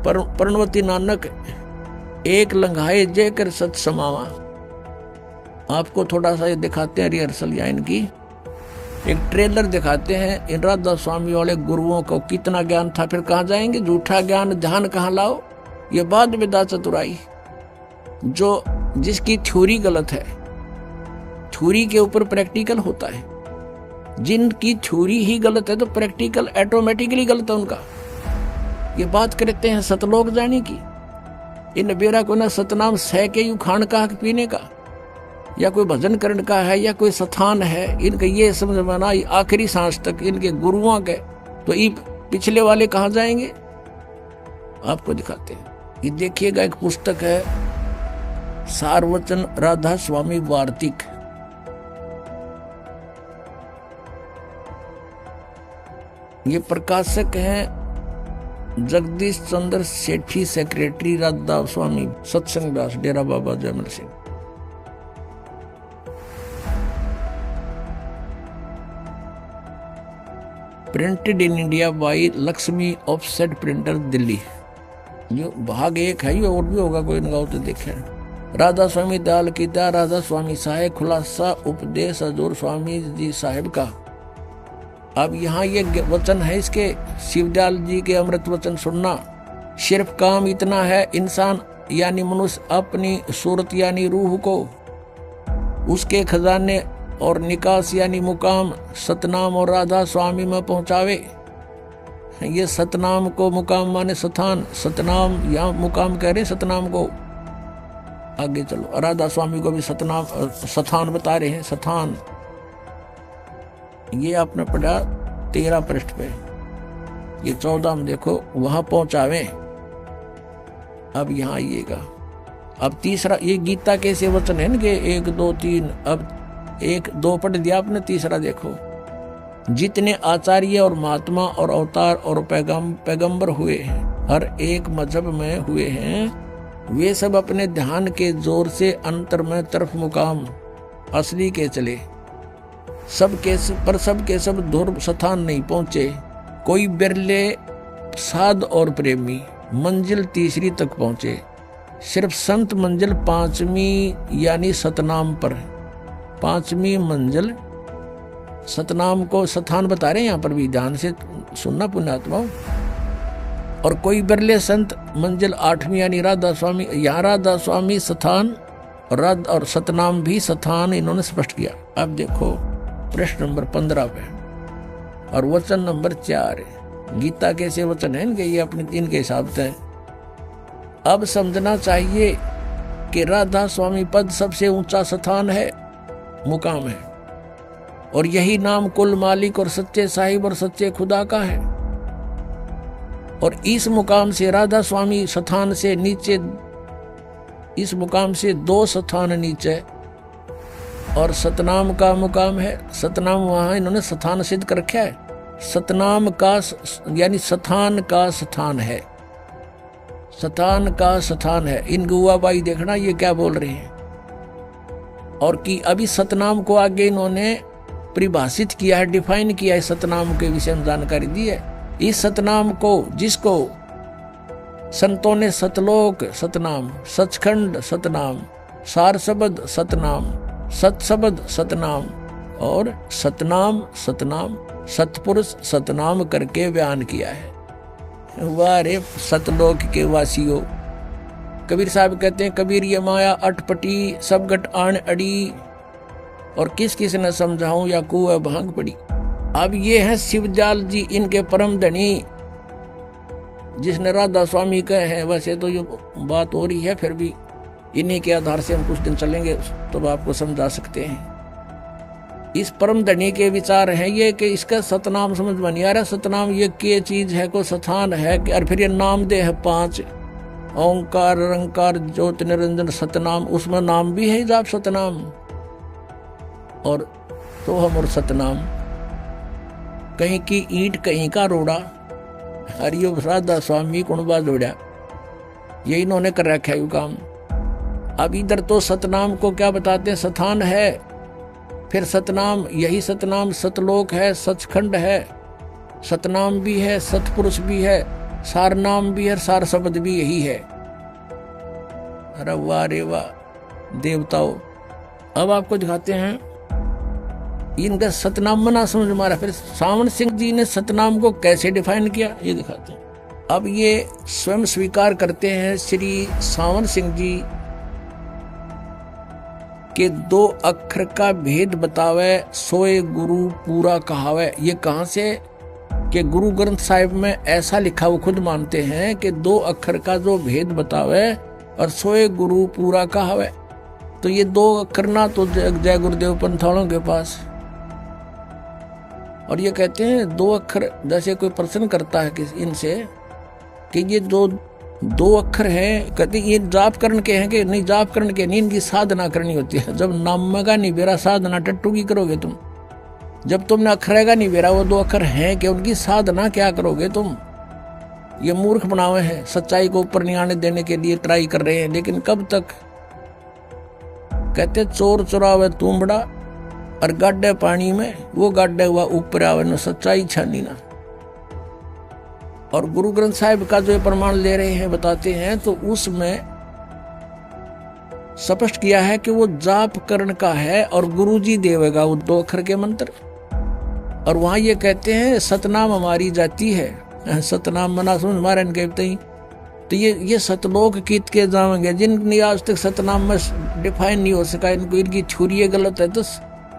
प्रणवती नानक एक लंघाए जय कर सत समावा। आपको थोड़ा सा ये दिखाते हैं रिहर्सल या इनकी एक ट्रेलर दिखाते हैं। इन राधा स्वामी वाले गुरुओं को कितना ज्ञान था, फिर कहाँ जाएंगे। झूठा ज्ञान ध्यान कहाँ लाओ, ये बाद विदा चतुराई। जो जिसकी थ्योरी गलत है, थ्योरी के ऊपर प्रैक्टिकल होता है। जिनकी थ्योरी ही गलत है तो प्रैक्टिकल ऑटोमेटिकली गलत है उनका। ये बात करते हैं सतलोक जाने की, इन बेरा को ना सतनाम सह के यू खान का पीने का, या कोई भजन करण का है, या कोई स्थान है, इनका ये समझ में ना आखिरी सांस तक इनके गुरुओं के। तो ये पिछले वाले कहाँ जाएंगे? आपको दिखाते हैं। ये देखिएगा, एक पुस्तक है सारवचन राधा स्वामी वार्तिक। ये प्रकाशक हैं Jagdish Chandra Sethi, secretary Radha Swami Satsang Das, Dera Baba Jaimal Singh. Printed in India by Lakshmi offset printer, Delhi. जो भाग 1 है, ये और भी होगा कोई इनका तो देखे। राधा स्वामी दयाल की दया, राधा स्वामी साहेब, खुलासा उपदेश हजूर स्वामी जी साहेब का। अब यहाँ ये वचन है इसके, शिवदयाल जी के अमृत वचन सुनना। सिर्फ काम इतना है, इंसान यानी मनुष्य अपनी सूरत यानी रूह को उसके खजाने और निकास यानी मुकाम सतनाम और राधा स्वामी में पहुंचावे। ये सतनाम को मुकाम माने स्थान, सतनाम यहाँ मुकाम कह रहे सतनाम को। आगे चलो, राधा स्वामी को भी सतनाम स्थान बता रहे हैं, स्थान। ये आपने पढ़ा 13 पृष्ठ पे, ये 14 में देखो, वहां पहुंचावे। अब यहाँ आइएगा। अब तीसरा, ये गीता के से वचन है ना कि 1 2 3, अब 1 2 पढ़ दिया आपने, तीसरा देखो। जितने आचार्य और महात्मा और अवतार और पैगंबर हुए हैं, हर एक मजहब में हुए हैं, वे सब अपने ध्यान के जोर से अंतर में तरफ मुकाम असली के चले। सब के सब ध्रुव स्थान नहीं पहुंचे। कोई बिरले साध और प्रेमी मंजिल तीसरी तक पहुंचे। सिर्फ संत मंजिल 5वीं यानी सतनाम पर, 5वीं मंजिल सतनाम को स्थान बता रहे हैं। यहाँ पर भी ध्यान से सुनना पुण्यात्माओं। और कोई बिरले संत मंजिल 8वीं यानी राधा स्वामी, यहाँ राधा स्वामी स्थान और सतनाम भी स्थान इन्होंने स्पष्ट किया। अब देखो प्रश्न नंबर 15 पे और वचन नंबर 4 गीता के से वचन है इनके, ये अपने 3 के हिसाब से। अब समझना चाहिए कि राधा स्वामी पद सबसे ऊंचा स्थान है, मुकाम है, और यही नाम कुल मालिक और सच्चे साहिब और सच्चे खुदा का है। और इस मुकाम से राधा स्वामी स्थान से नीचे, इस मुकाम से 2 स्थान नीचे और सतनाम का मुकाम है। सतनाम वहां इन्होंने स्थान सिद्ध कर रखा है। सतनाम का यानी स्थान का स्थान है, स्थान का स्थान है। इन गुआबाई देखना ये क्या बोल रहे हैं। और कि अभी सतनाम को आगे इन्होंने परिभाषित किया है, डिफाइन किया है, सतनाम के विषय में जानकारी दी है। इस सतनाम को, जिसको संतों ने सतलोक सतनाम, सचखंड सतनाम, सार शब्द सतनाम, सतशब्द सतनाम और सतनाम सतनाम, सतपुरुष सतनाम करके बयान किया है। वाह रे सतलोक के वासियों। कबीर साहब कहते हैं, कबीर ये माया अटपटी सब गट आन अड़ी, और किस किस ने समझाऊं या कुआ भांग पड़ी। अब ये है शिवदयाल जी, इनके परम धनी, जिसने राधा स्वामी कहे हैं। वैसे तो ये बात हो रही है, फिर भी इन्हीं के आधार से हम कुछ दिन चलेंगे तो आपको समझा सकते हैं। इस परम धनी के विचार हैं ये कि इसका सतनाम समझ में नहीं आ रहा। सतनाम ये क्या चीज है, को स्थान है, और फिर ये नाम दे है 5, ओंकार रंकार ज्योति निरंजन सतनाम, उसमें नाम भी है जाप सतनाम और तो हम और सतनाम। कहीं की ईंट कहीं का रोड़ा, हरियो राधा स्वामी कुणबा जोड़ा, ये इन्होंने कर रखा है काम। अब इधर तो सतनाम को क्या बताते हैं, स्थान है, फिर सतनाम, यही सतनाम सतलोक है, सचखंड है, सतनाम भी है, सतपुरुष भी है, सार नाम भी है, सार शब्द भी यही है। अरे वाह रे वाह देवताओं। अब आपको दिखाते हैं इनका सतनाम मना समझ मारा। फिर सावन सिंह जी ने सतनाम को कैसे डिफाइन किया ये दिखाते हैं। अब ये स्वयं स्वीकार करते हैं श्री सावन सिंह जी कि 2 अक्षर का भेद बतावे सोए गुरु पूरा कहावे। ये कहां से? कि गुरु ग्रंथ साहिब में ऐसा लिखा, वो खुद मानते हैं कि 2 अक्षर का जो भेद बतावे और सोए गुरु पूरा कहावे। तो ये 2 अक्षर ना तो जय गुरुदेव पंथालों के पास, और ये कहते हैं 2 अक्षर, जैसे कोई प्रश्न करता है किसी इनसे कि ये 2 अक्षर हैं, कहते ये जाप करण के हैं कि नहीं? जाप करण के नहीं, इनकी साधना करनी होती है। जब नाम का नहीं बेरा साधना टट्टू की करोगे तुम? जब तुमने अक्षर का नहीं बेरा वो 2 अक्षर हैं कि उनकी साधना क्या करोगे तुम? ये मूर्ख बनावे हैं, सच्चाई को ऊपर नहीं आने देने के लिए ट्राई कर रहे हैं, लेकिन कब तक? कहते चोर चुरावे तुमड़ा और गाड्डे पानी में, वो गाड्डे हुआ ऊपर आवे न सच्चाई छानी ना। और गुरु ग्रंथ साहिब का जो प्रमाण ले रहे हैं, बताते हैं, तो उसमें स्पष्ट किया है कि वो जाप करण का है और गुरुजी देवेगा वो 2 अक्षर के मंत्र। और वहां ये कहते हैं सतनाम हमारी जाति है, सतनाम मना समझ हमारे कहते ही। तो ये सतलोक कीत के जाएंगे जिनकी आज तक सतनाम में डिफाइन नहीं हो सका, इनको इनकी छुरी गलत है, तो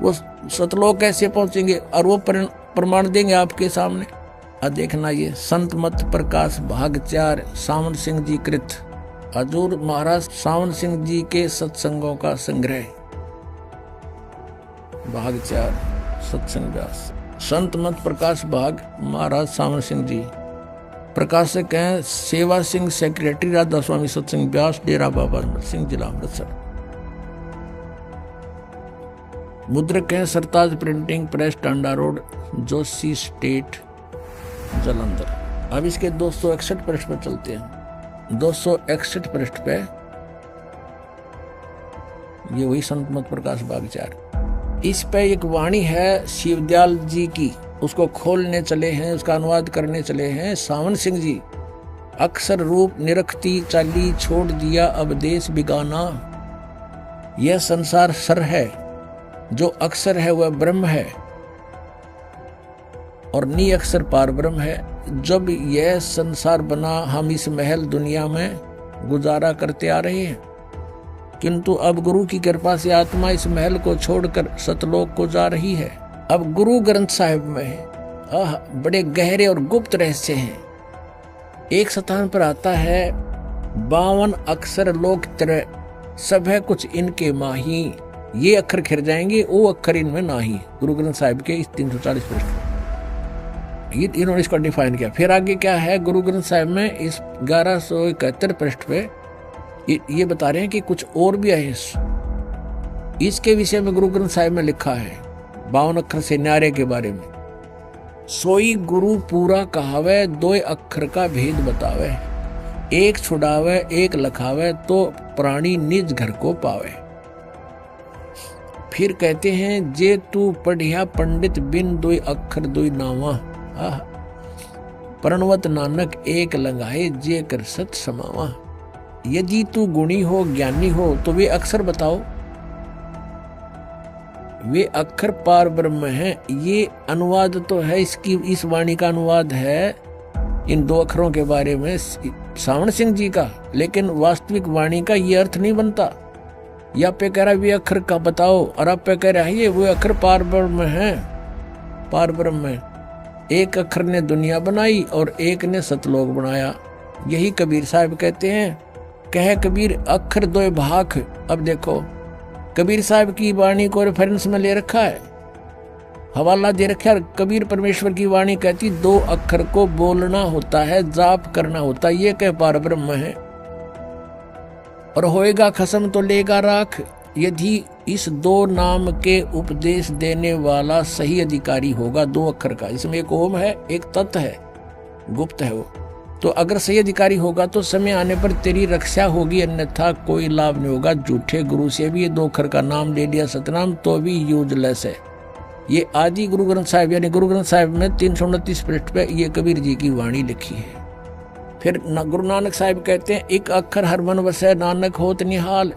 वो सतलोक कैसे पहुंचेंगे? और वो प्रमाण देंगे आपके सामने। देखना ये संत मत प्रकाश भाग 4 सावन सिंह जी कृत, हजूर महाराज सावन सिंह जी के सत्संगों का संग्रह, भाग 4 सत्संग व्यास। संत मत प्रकाश भाग महाराज सावन सिंह जी, प्रकाशक हैं सेवा सिंह, सेक्रेटरी राधा स्वामी सत्संग व्यास, डेरा बाबा अमर सिंह, जिला अमृतसर। मुद्रक हैं Sartaj printing press, Tanda road, Joshi state, Jalandhar. अब इसके 261 पृष्ठ पर चलते हैं। 261 पृष्ठ पे ये वही संत मत प्रकाश भाग 4। इस पे एक वाणी है शिवदयाल जी की, उसको खोलने चले हैं, उसका अनुवाद करने चले हैं सावन सिंह जी। अक्षर रूप निरखती चाली छोड़ दिया अब देश बिगाना, यह संसार सर है, जो अक्षर है वह ब्रह्म है और नी अक्षर पार ब्रह्म है। जब यह संसार बना हम इस महल दुनिया में गुजारा करते आ रहे हैं, किंतु अब गुरु की कृपा से आत्मा इस महल को छोड़कर सतलोक को जा रही है। अब गुरु ग्रंथ साहिब में बड़े गहरे और गुप्त रहस्य हैं। एक स्थान पर आता है 52 अक्षर लोक तरह सब है कुछ इनके माही, ये अक्षर खिर जाएंगे वो अक्षर इनमें नाही। गुरु ग्रंथ साहिब के इस 340 पृष्ठ ये इन्होंने इसको डिफाइन किया। फिर आगे क्या है गुरु ग्रंथ साहिब में इस 1171 पृष्ठ पे ये बता रहे हैं कि कुछ और भी है इसके विषय में। गुरु ग्रंथ साहिब में लिखा है 52 अक्षर से न्यारे के बारे में, सोई गुरु पूरा कहावे 2 अक्षर का भेद बतावे, एक छुड़ावे एक लखावे तो प्राणी निज घर को पावे। फिर कहते हैं जे तू पढ़िया पंडित बिन 2 अक्षर 2 नावा, प्रणवत नानक एक लगाए जे कर सत समावा। यदि तू गुणी हो ज्ञानी हो तो वे अक्षर बताओ, वे अक्षर पार ब्रह्म हैं। ये अनुवाद तो है इसकी, इस वाणी का अनुवाद है इन 2 अक्षरों के बारे में सावन सिंह जी का, लेकिन वास्तविक वाणी का ये अर्थ नहीं बनता। या पे कह रहा वे अक्षर का बताओ और आप पे कह रहा है ये वो अक्षर पार ब्रह्म है, पार ब्रह्म है। एक अक्षर ने दुनिया बनाई और एक ने सतलोक बनाया। यही कबीर साहब कहते हैं, कह कबीर अक्षर 2 भाख। अब देखो कबीर साहब की वाणी को रेफरेंस में ले रखा है, हवाला दे रखा है। कबीर परमेश्वर की वाणी कहती 2 अक्षर को बोलना होता है, जाप करना होता है, ये कह पार ब्रह्म है। और होएगा खसम तो लेगा राख, यदि इस 2 नाम के उपदेश देने वाला सही अधिकारी होगा 2 अक्षर का। इसमें एक ओम है एक तत् है, गुप्त है वो। तो अगर सही अधिकारी होगा तो समय आने पर तेरी रक्षा होगी, अन्यथा कोई लाभ नहीं होगा। झूठे गुरु से भी ये 2 अक्षर का नाम ले लिया सतनाम तो भी यूजलेस है। ये आदि गुरु ग्रंथ साहिब यानी गुरु ग्रंथ साहिब में 329 पृष्ठ पे ये कबीर जी की वाणी लिखी है। फिर गुरु नानक साहिब कहते हैं एक अक्षर हर मन वसै नानक होत निहाल।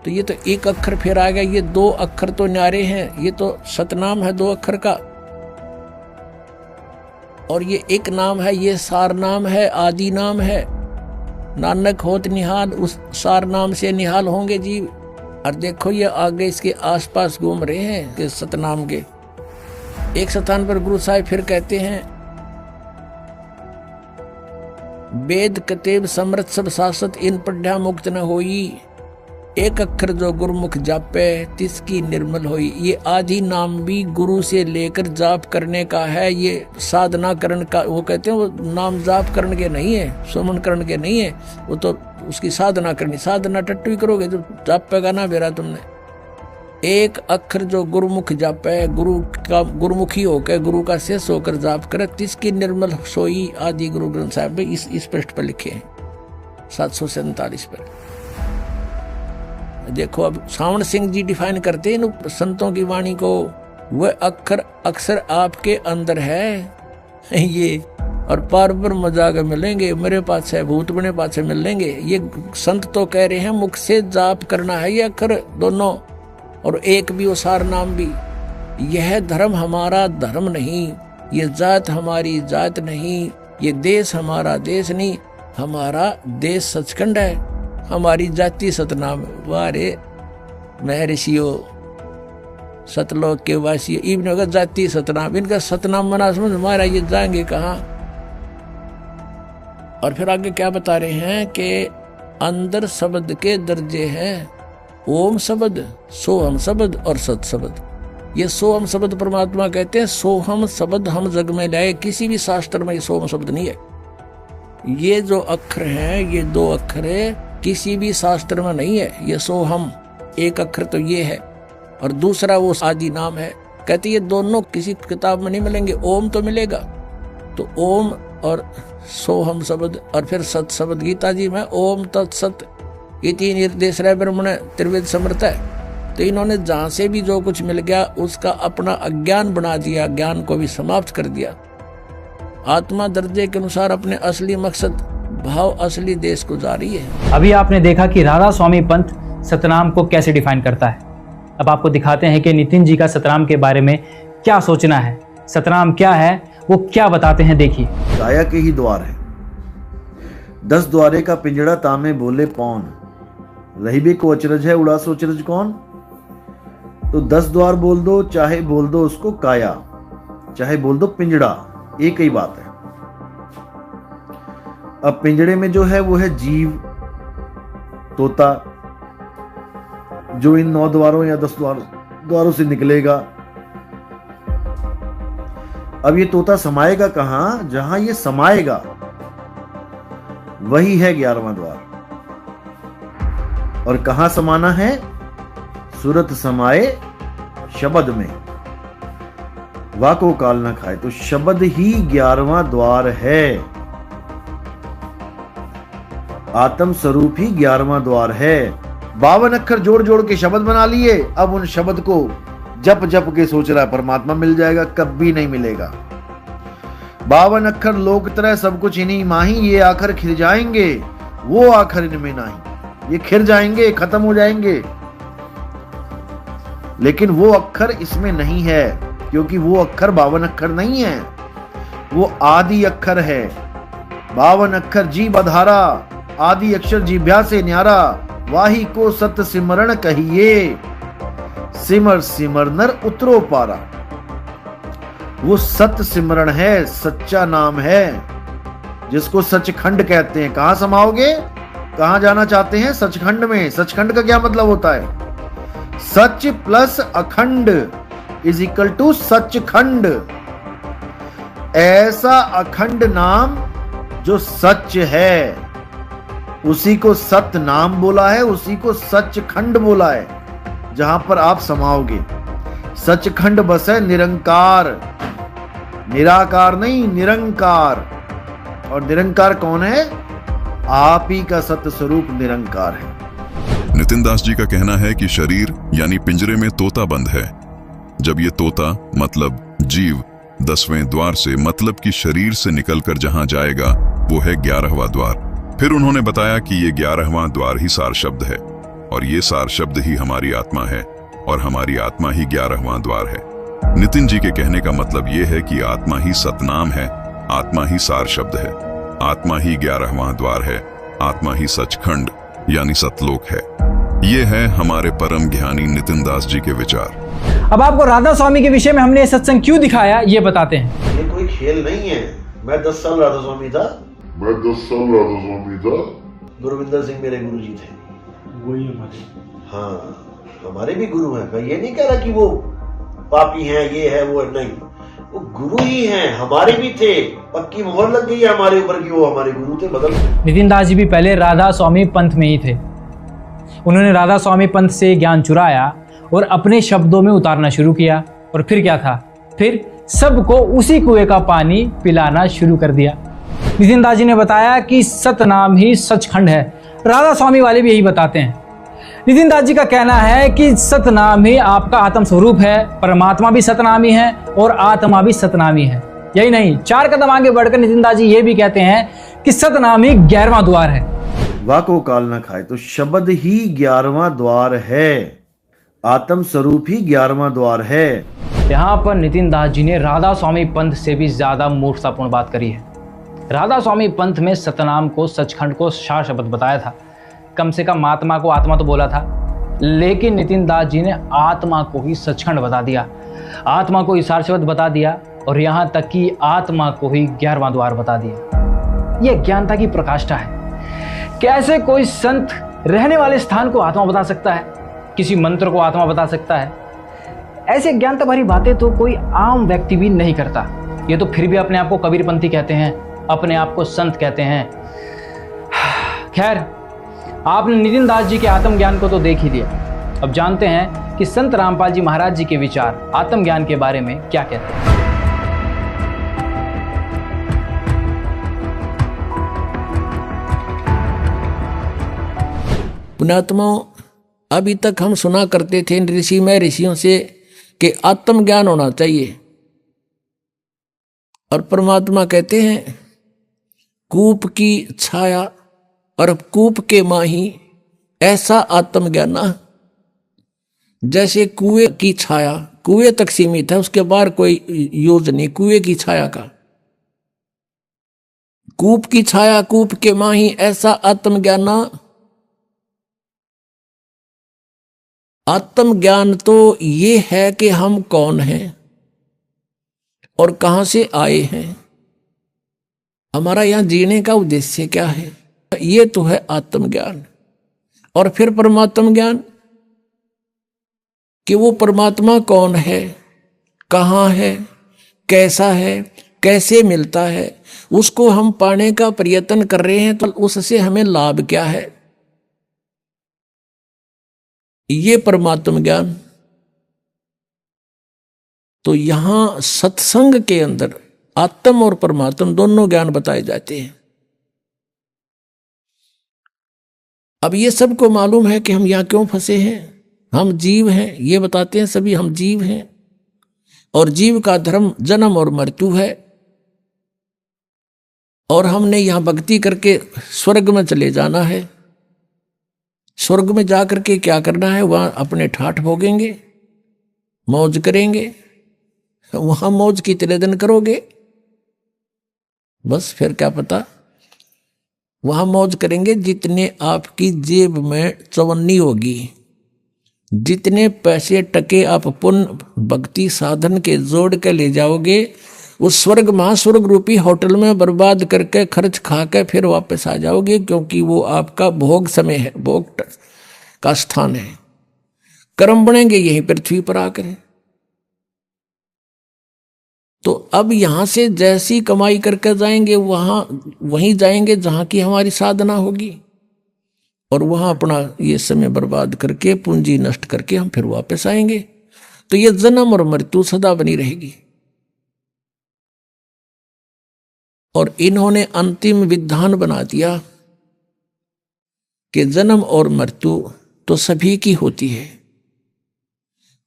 तो ये तो एक अक्षर फिर आ गया, ये 2 अक्षर तो न्यारे हैं, ये तो सतनाम है 2 अक्षर का, और ये एक नाम है, ये सार नाम है, आदि नाम है। नानक होत निहाल, उस सार नाम से निहाल होंगे जीव। और देखो ये आगे इसके आसपास घूम रहे हैं कि सतनाम के। एक स्थान पर गुरु साहिब फिर कहते हैं, वेद कतेब समृत सब शासत इन पढ़ा मुक्त न होई, एक अक्षर जो गुरुमुख जापे तिसकी निर्मल होई। ये आदि नाम भी गुरु से लेकर जाप करने का है, ये साधना करण का। वो कहते हैं वो नाम जाप करने के नहीं है, सुमन करने के नहीं है, वो तो उसकी साधना करनी। साधना टट्टू ही करोगे तो जाप पेगा ना बेरा तुमने। एक अक्षर जो गुरुमुख जापे, गुरुमुखी होकर गुरु का शेष होकर जाप करे, तिसकी निर्मल सोई। आदि गुरु ग्रंथ साहिब में इस पृष्ठ पर लिखे हैं 747 पर। देखो अब सावण सिंह जी डिफाइन करते हैं इन संतों की वाणी को, वह अक्षर आपके अंदर है ये, और पार पर मजाक मिलेंगे, मेरे पास है भूत बने पास से मिल लेंगे। ये संत तो कह रहे हैं मुख से जाप करना है ये अक्षर दोनों, और एक भी वो सार नाम भी। यह धर्म हमारा धर्म नहीं, ये जात हमारी जात नहीं, ये देश हमारा देश नहीं, हमारा देश सचखंड है, हमारी जाति सतनाम। वारे महर्षियों सतलोक के वासी इब्न होगा जाति सतनाम, इनका सतनाम मना समझ हमारा, ये जाएंगे कहाँ। और फिर आगे क्या बता रहे हैं कि अंदर शब्द के दर्जे हैं, ओम शब्द, सोहम शब्द और सत शब्द। ये सोहम शब्द परमात्मा कहते हैं, सोहम शब्द हम जग में लाए, किसी भी शास्त्र में ये सोहम शब्द नहीं है। ये जो अक्षर हैं, ये 2 अक्षर है, किसी भी शास्त्र में नहीं है। ये सोहम एक अक्षर तो ये है, और दूसरा वो आदि नाम है। कहते ये दोनों किसी किताब में नहीं मिलेंगे, ओम तो मिलेगा। तो ओम और सोहम शब्द और फिर सत शब्द, गीता जी में ओम तत्सत ये 3 निर्देश रहे ब्रह्मण त्रिवेद समर्थ है। तो इन्होंने जहां से भी जो कुछ मिल गया उसका अपना अज्ञान बना दिया, ज्ञान को भी समाप्त कर दिया। आत्मा दर्जे के अनुसार अपने असली मकसद भाव असली देश को जारी है। अभी आपने देखा कि राधा स्वामी पंत सतनाम को कैसे डिफाइन करता है। अब आपको दिखाते हैं कि नितिन जी का सतनाम के बारे में क्या सोचना है, सतनाम क्या है, वो क्या बताते हैं। देखिए, काया के ही द्वार है, 10 द्वारे का पिंजड़ा तामे बोले पौन, रही भी को अचरज है उड़ा सो अचरज कौन। तो 10 द्वार बोल दो, चाहे बोल दो उसको काया, चाहे बोल दो पिंजड़ा, एक ही बात है। अब पिंजड़े में जो है वो है जीव, तोता, जो इन 9 द्वारों या 10 द्वारों से निकलेगा। अब ये तोता समाएगा कहां? जहां ये समाएगा वही है 11वां द्वार। और कहां समाना है? सूरत समाए शब्द में, वाको काल ना खाए। तो शब्द ही 11वां द्वार है, आत्म स्वरूप ही 11वां द्वार है। 52 अक्षर जोड़ जोड़ के शब्द बना लिए, अब उन शब्द को जप जप के सोच रहा है परमात्मा मिल जाएगा, कभी नहीं मिलेगा। 52 अक्षर लोक तरह सब कुछ इन्हीं माही, ये आखिर खिर जाएंगे, वो आखिर इनमें नहीं। ये खिर जाएंगे, खत्म हो जाएंगे, लेकिन वो अक्षर इसमें नहीं है, क्योंकि वो अक्षर 52 अक्षर नहीं है, वो आदि अक्षर है। 52 अक्षर जी बधारा, आदि अक्षर जीभ्या से न्यारा, वाही को सत सिमरण कहिए, सिमर सिमर नर उतरो पारा। वो सत सिमरण है, सच्चा नाम है, जिसको सचखंड कहते हैं। कहां समाओगे? कहां जाना चाहते हैं? सचखंड में। सचखंड का क्या मतलब होता है? सच प्लस अखंड इज इक्वल टू सचखंड। ऐसा अखंड नाम जो सच है, उसी को सत नाम बोला है, उसी को सचखंड बोला है, जहां पर आप समाओगे। सचखंड बस है निरंकार, निराकार नहीं, निरंकार। और निरंकार कौन है? आप ही का सत्य स्वरूप निरंकार है। नितिन दास जी का कहना है कि शरीर यानी पिंजरे में तोता बंद है। जब ये तोता मतलब जीव 10वें द्वार से मतलब कि शरीर से निकलकर जहां जाएगा वो है 11वां द्वार। फिर उन्होंने बताया कि ये 11वां द्वार ही सार शब्द है, और ये सार शब्द ही हमारी आत्मा है, और हमारी आत्मा ही 11वां द्वार है। नितिन जी के कहने का मतलब ये है कि आत्मा ही सतनाम है, आत्मा ही सार शब्द है, आत्मा ही 11वां द्वार है, आत्मा ही सचखंड यानी सतलोक है। ये है हमारे परम ज्ञानी नितिन दास जी के विचार। अब आपको राधा स्वामी के विषय में हमने ये सत्संग क्यों दिखाया, ये बताते हैं। ये कोई खेल नहीं है। मैं 10 साल राधा स्वामी था। गुरविंदर सिंह मेरे गुरु जी थे। वही हमारे, हाँ हमारे भी गुरु हैं। मैं ये नहीं कह रहा कि वो पापी हैं, ये है वो है, नहीं, वो गुरु ही हैं, हमारे भी थे। पक्की मोहर लग गई है हमारे ऊपर कि वो हमारे गुरु थे। बदल नितिन दास जी भी पहले राधा स्वामी पंथ में ही थे। उन्होंने राधा स्वामी पंथ से ज्ञान चुराया और अपने शब्दों में उतारना शुरू किया। और फिर क्या था, फिर सबको उसी कुएं का पानी पिलाना शुरू कर दिया। नितिन दास जी ने बताया कि सतनाम ही सचखंड है। राधा स्वामी वाले भी यही बताते हैं। नितिन दास जी का कहना है कि सतनाम ही आपका आत्म स्वरूप है, परमात्मा भी सतनामी है और आत्मा भी सतनामी है। यही नहीं, 4 कदम आगे बढ़कर नितिन दास जी ये भी कहते हैं कि सतनाम ही 11वां द्वार है। वाको काल न खाए, तो शब्द ही 11वां द्वार है। आत्म स्वरूप ही 11वां द्वार है। यहाँ पर नितिन दास जी ने राधा स्वामी पंथ से भी ज्यादा मूर्खतापूर्ण बात करी है। राधा स्वामी पंथ में सतनाम को, सचखंड को सार शब्द बताया था। कम से कम आत्मा को आत्मा तो बोला था, लेकिन नितिन दास जी ने आत्मा को ही सचखंड बता दिया, आत्मा को ही सार शब्द बता दिया और यहाँ तक कि आत्मा को ही 11वां द्वार बता दिया। यह ज्ञानता की प्रकाष्ठा है। कैसे कोई संत रहने वाले स्थान को आत्मा बता सकता है, किसी मंत्र को आत्मा बता सकता है? ऐसे ज्ञानता भरी बातें तो कोई आम व्यक्ति भी नहीं करता। ये तो फिर भी अपने आप को कबीरपंथी कहते हैं, अपने आप को संत कहते हैं। खैर, आपने नितिन दास जी के आत्मज्ञान को तो देख ही लिया। अब जानते हैं कि संत रामपाल जी महाराज जी के विचार आत्मज्ञान के बारे में क्या कहते हैं। पुण्यात्माओं, अभी तक हम सुना करते थे ऋषि में ऋषियों से कि आत्मज्ञान होना चाहिए, और परमात्मा कहते हैं कूप की छाया और कूप के माही ऐसा आत्मज्ञान। जैसे कुएं की छाया कुएं तक सीमित है, उसके बाहर कोई यूज नहीं कुएं की छाया का। कूप की छाया कूप के माही ऐसा आत्मज्ञान। आत्मज्ञान तो ये है कि हम कौन हैं और कहां से आए हैं, हमारा यहां जीने का उद्देश्य क्या है, ये तो है आत्मज्ञान। और फिर परमात्म ज्ञान कि वो परमात्मा कौन है, कहां है, कैसा है, कैसे मिलता है, उसको हम पाने का प्रयत्न कर रहे हैं तो उससे हमें लाभ क्या है, ये परमात्म ज्ञान। तो यहां सत्संग के अंदर आत्म और परमात्म दोनों ज्ञान बताए जाते हैं। अब ये सबको मालूम है कि हम यहां क्यों फंसे हैं, हम जीव हैं, ये बताते हैं सभी हम जीव हैं और जीव का धर्म जन्म और मृत्यु है, और हमने यहां भक्ति करके स्वर्ग में चले जाना है। स्वर्ग में जाकर के क्या करना है, वहां अपने ठाठ भोगेंगे, मौज करेंगे। वहां मौज कितने दिन करोगे, बस फिर क्या पता, वहां मौज करेंगे जितने आपकी जेब में चवन्नी होगी, जितने पैसे टके आप पुण्य भक्ति साधन के जोड़ के ले जाओगे, उस स्वर्ग महास्वर्ग रूपी होटल में बर्बाद करके खर्च खा के फिर वापस आ जाओगे, क्योंकि वो आपका भोग समय है, भोग का स्थान है। कर्म बनेंगे यहीं पृथ्वी पर आकर। तो अब यहां से जैसी कमाई करके जाएंगे वहीं जाएंगे जहां की हमारी साधना होगी, और वहां अपना ये समय बर्बाद करके पूंजी नष्ट करके हम फिर वापस आएंगे। तो ये जन्म और मृत्यु सदा बनी रहेगी। और इन्होंने अंतिम विधान बना दिया कि जन्म और मृत्यु तो सभी की होती है।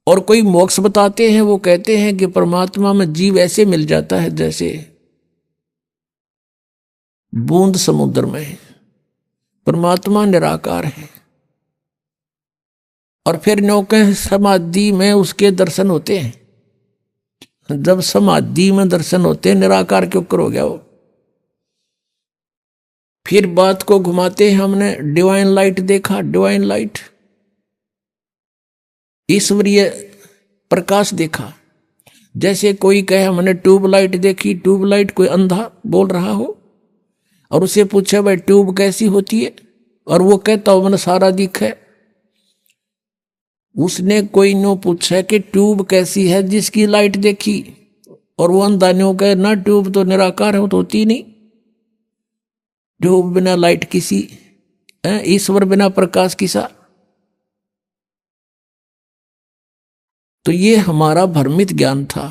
और कोई मोक्ष बताते हैं, वो कहते हैं कि परमात्मा में जीव ऐसे मिल जाता है जैसे बूंद समुद्र में है, परमात्मा निराकार है। और फिर नौके समाधि में उसके दर्शन होते हैं। जब समाधि में दर्शन होते हैं, निराकार क्यों करोगे वो। फिर बात को घुमाते हैं, हमने डिवाइन लाइट देखा, डिवाइन लाइट ईश्वरीय प्रकाश देखा। जैसे कोई कहे हमने ट्यूबलाइट देखी, ट्यूबलाइट कोई अंधा बोल रहा हो और उसे पूछे भाई ट्यूब कैसी होती है, और वो कहता हो मैंने सारा दिखे। उसने कोई नो पूछा कि ट्यूब कैसी है जिसकी लाइट देखी, और वो अंधा नो कहे ना ट्यूब तो निराकार है, तो होती नहीं। ट्यूब बिना लाइट किसी, ईश्वर बिना प्रकाश किसा। तो ये हमारा भ्रमित ज्ञान था।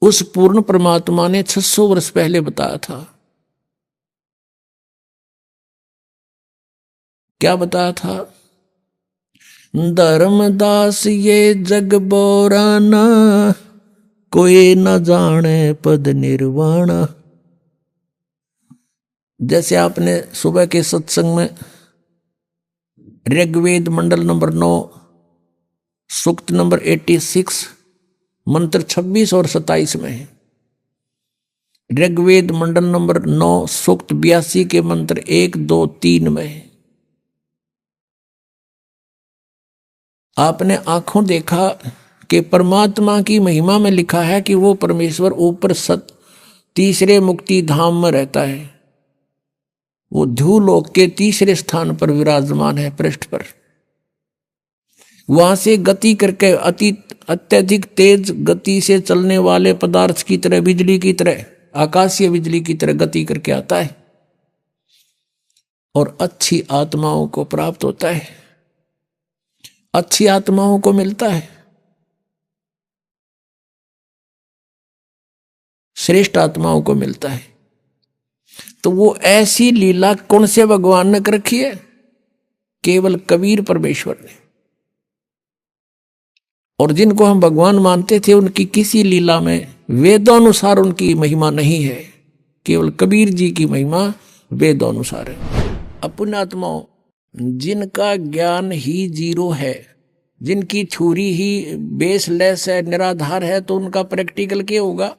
उस पूर्ण परमात्मा ने 600 वर्ष पहले बताया था। क्या बताया था? धर्मदास ये जग बोराना, कोई न जाने पद निर्वाणा। जैसे आपने सुबह के सत्संग में ऋग्वेद मंडल नंबर 9 सूक्त नंबर 86 मंत्र 26 और 27 में है। ऋग्वेद मंडल नंबर 9 सूक्त 82 के मंत्र 1, 2, 3 में है। आपने आंखों देखा कि परमात्मा की महिमा में लिखा है कि वो परमेश्वर ऊपर तीसरे मुक्ति धाम में रहता है। वो ध्रुवलोक के तीसरे स्थान पर विराजमान है, पृष्ठ पर। वहां से गति करके अत्यधिक तेज गति से चलने वाले पदार्थ की तरह, बिजली की तरह, आकाशीय बिजली की तरह गति करके आता है और अच्छी आत्माओं को प्राप्त होता है, अच्छी आत्माओं को मिलता है, श्रेष्ठ आत्माओं को मिलता है। तो वो ऐसी लीला कौन से भगवान ने कर रखी है? केवल कबीर परमेश्वर ने। और जिनको हम भगवान मानते थे उनकी किसी लीला में वेदानुसार उनकी महिमा नहीं है, केवल कबीर जी की महिमा वेदानुसार है। अपने आत्माओं जिनका ज्ञान ही जीरो है, जिनकी छुरी ही बेसलेस है, निराधार है, तो उनका प्रैक्टिकल क्या होगा?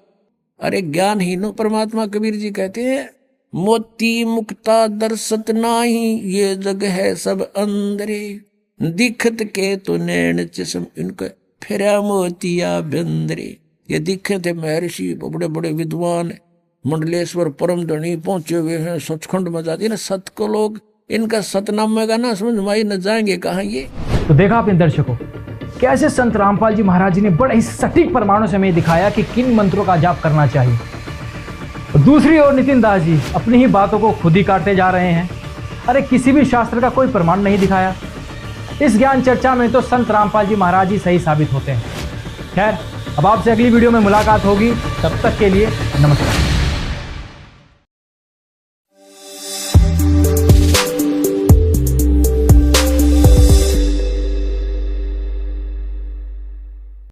अरे ज्ञान ही नो परमात्मा कबीर जी कहते हैं, मोती मुक्ता दर्शत नाही, ये जग है सब अंदरे, दिखत के तो नैन चश्म इनके फिरा मोतिया बंदरे। ये दिखे थे महर्षि, बड़े बड़े विद्वान, मंडलेश्वर परम धनी पहुंचे हुए हैं, सचखंड में जाती है ना सत को लोग, इनका सतनाम का ना समझ में न जाएंगे कहाँ ये। तो देखा आपने दर्शकों, कैसे संत रामपाल जी महाराज जी ने बड़े ही सटीक प्रमाणों से हमें दिखाया कि किन मंत्रों का जाप करना चाहिए। और दूसरी ओर नितिन दास जी अपनी ही बातों को खुद ही काटते जा रहे हैं। अरे किसी भी शास्त्र का कोई प्रमाण नहीं दिखाया। इस ज्ञान चर्चा में तो संत रामपाल जी महाराज जी सही साबित होते हैं। खैर, अब आपसे अगली वीडियो में मुलाकात होगी, तब तक के लिए नमस्कार।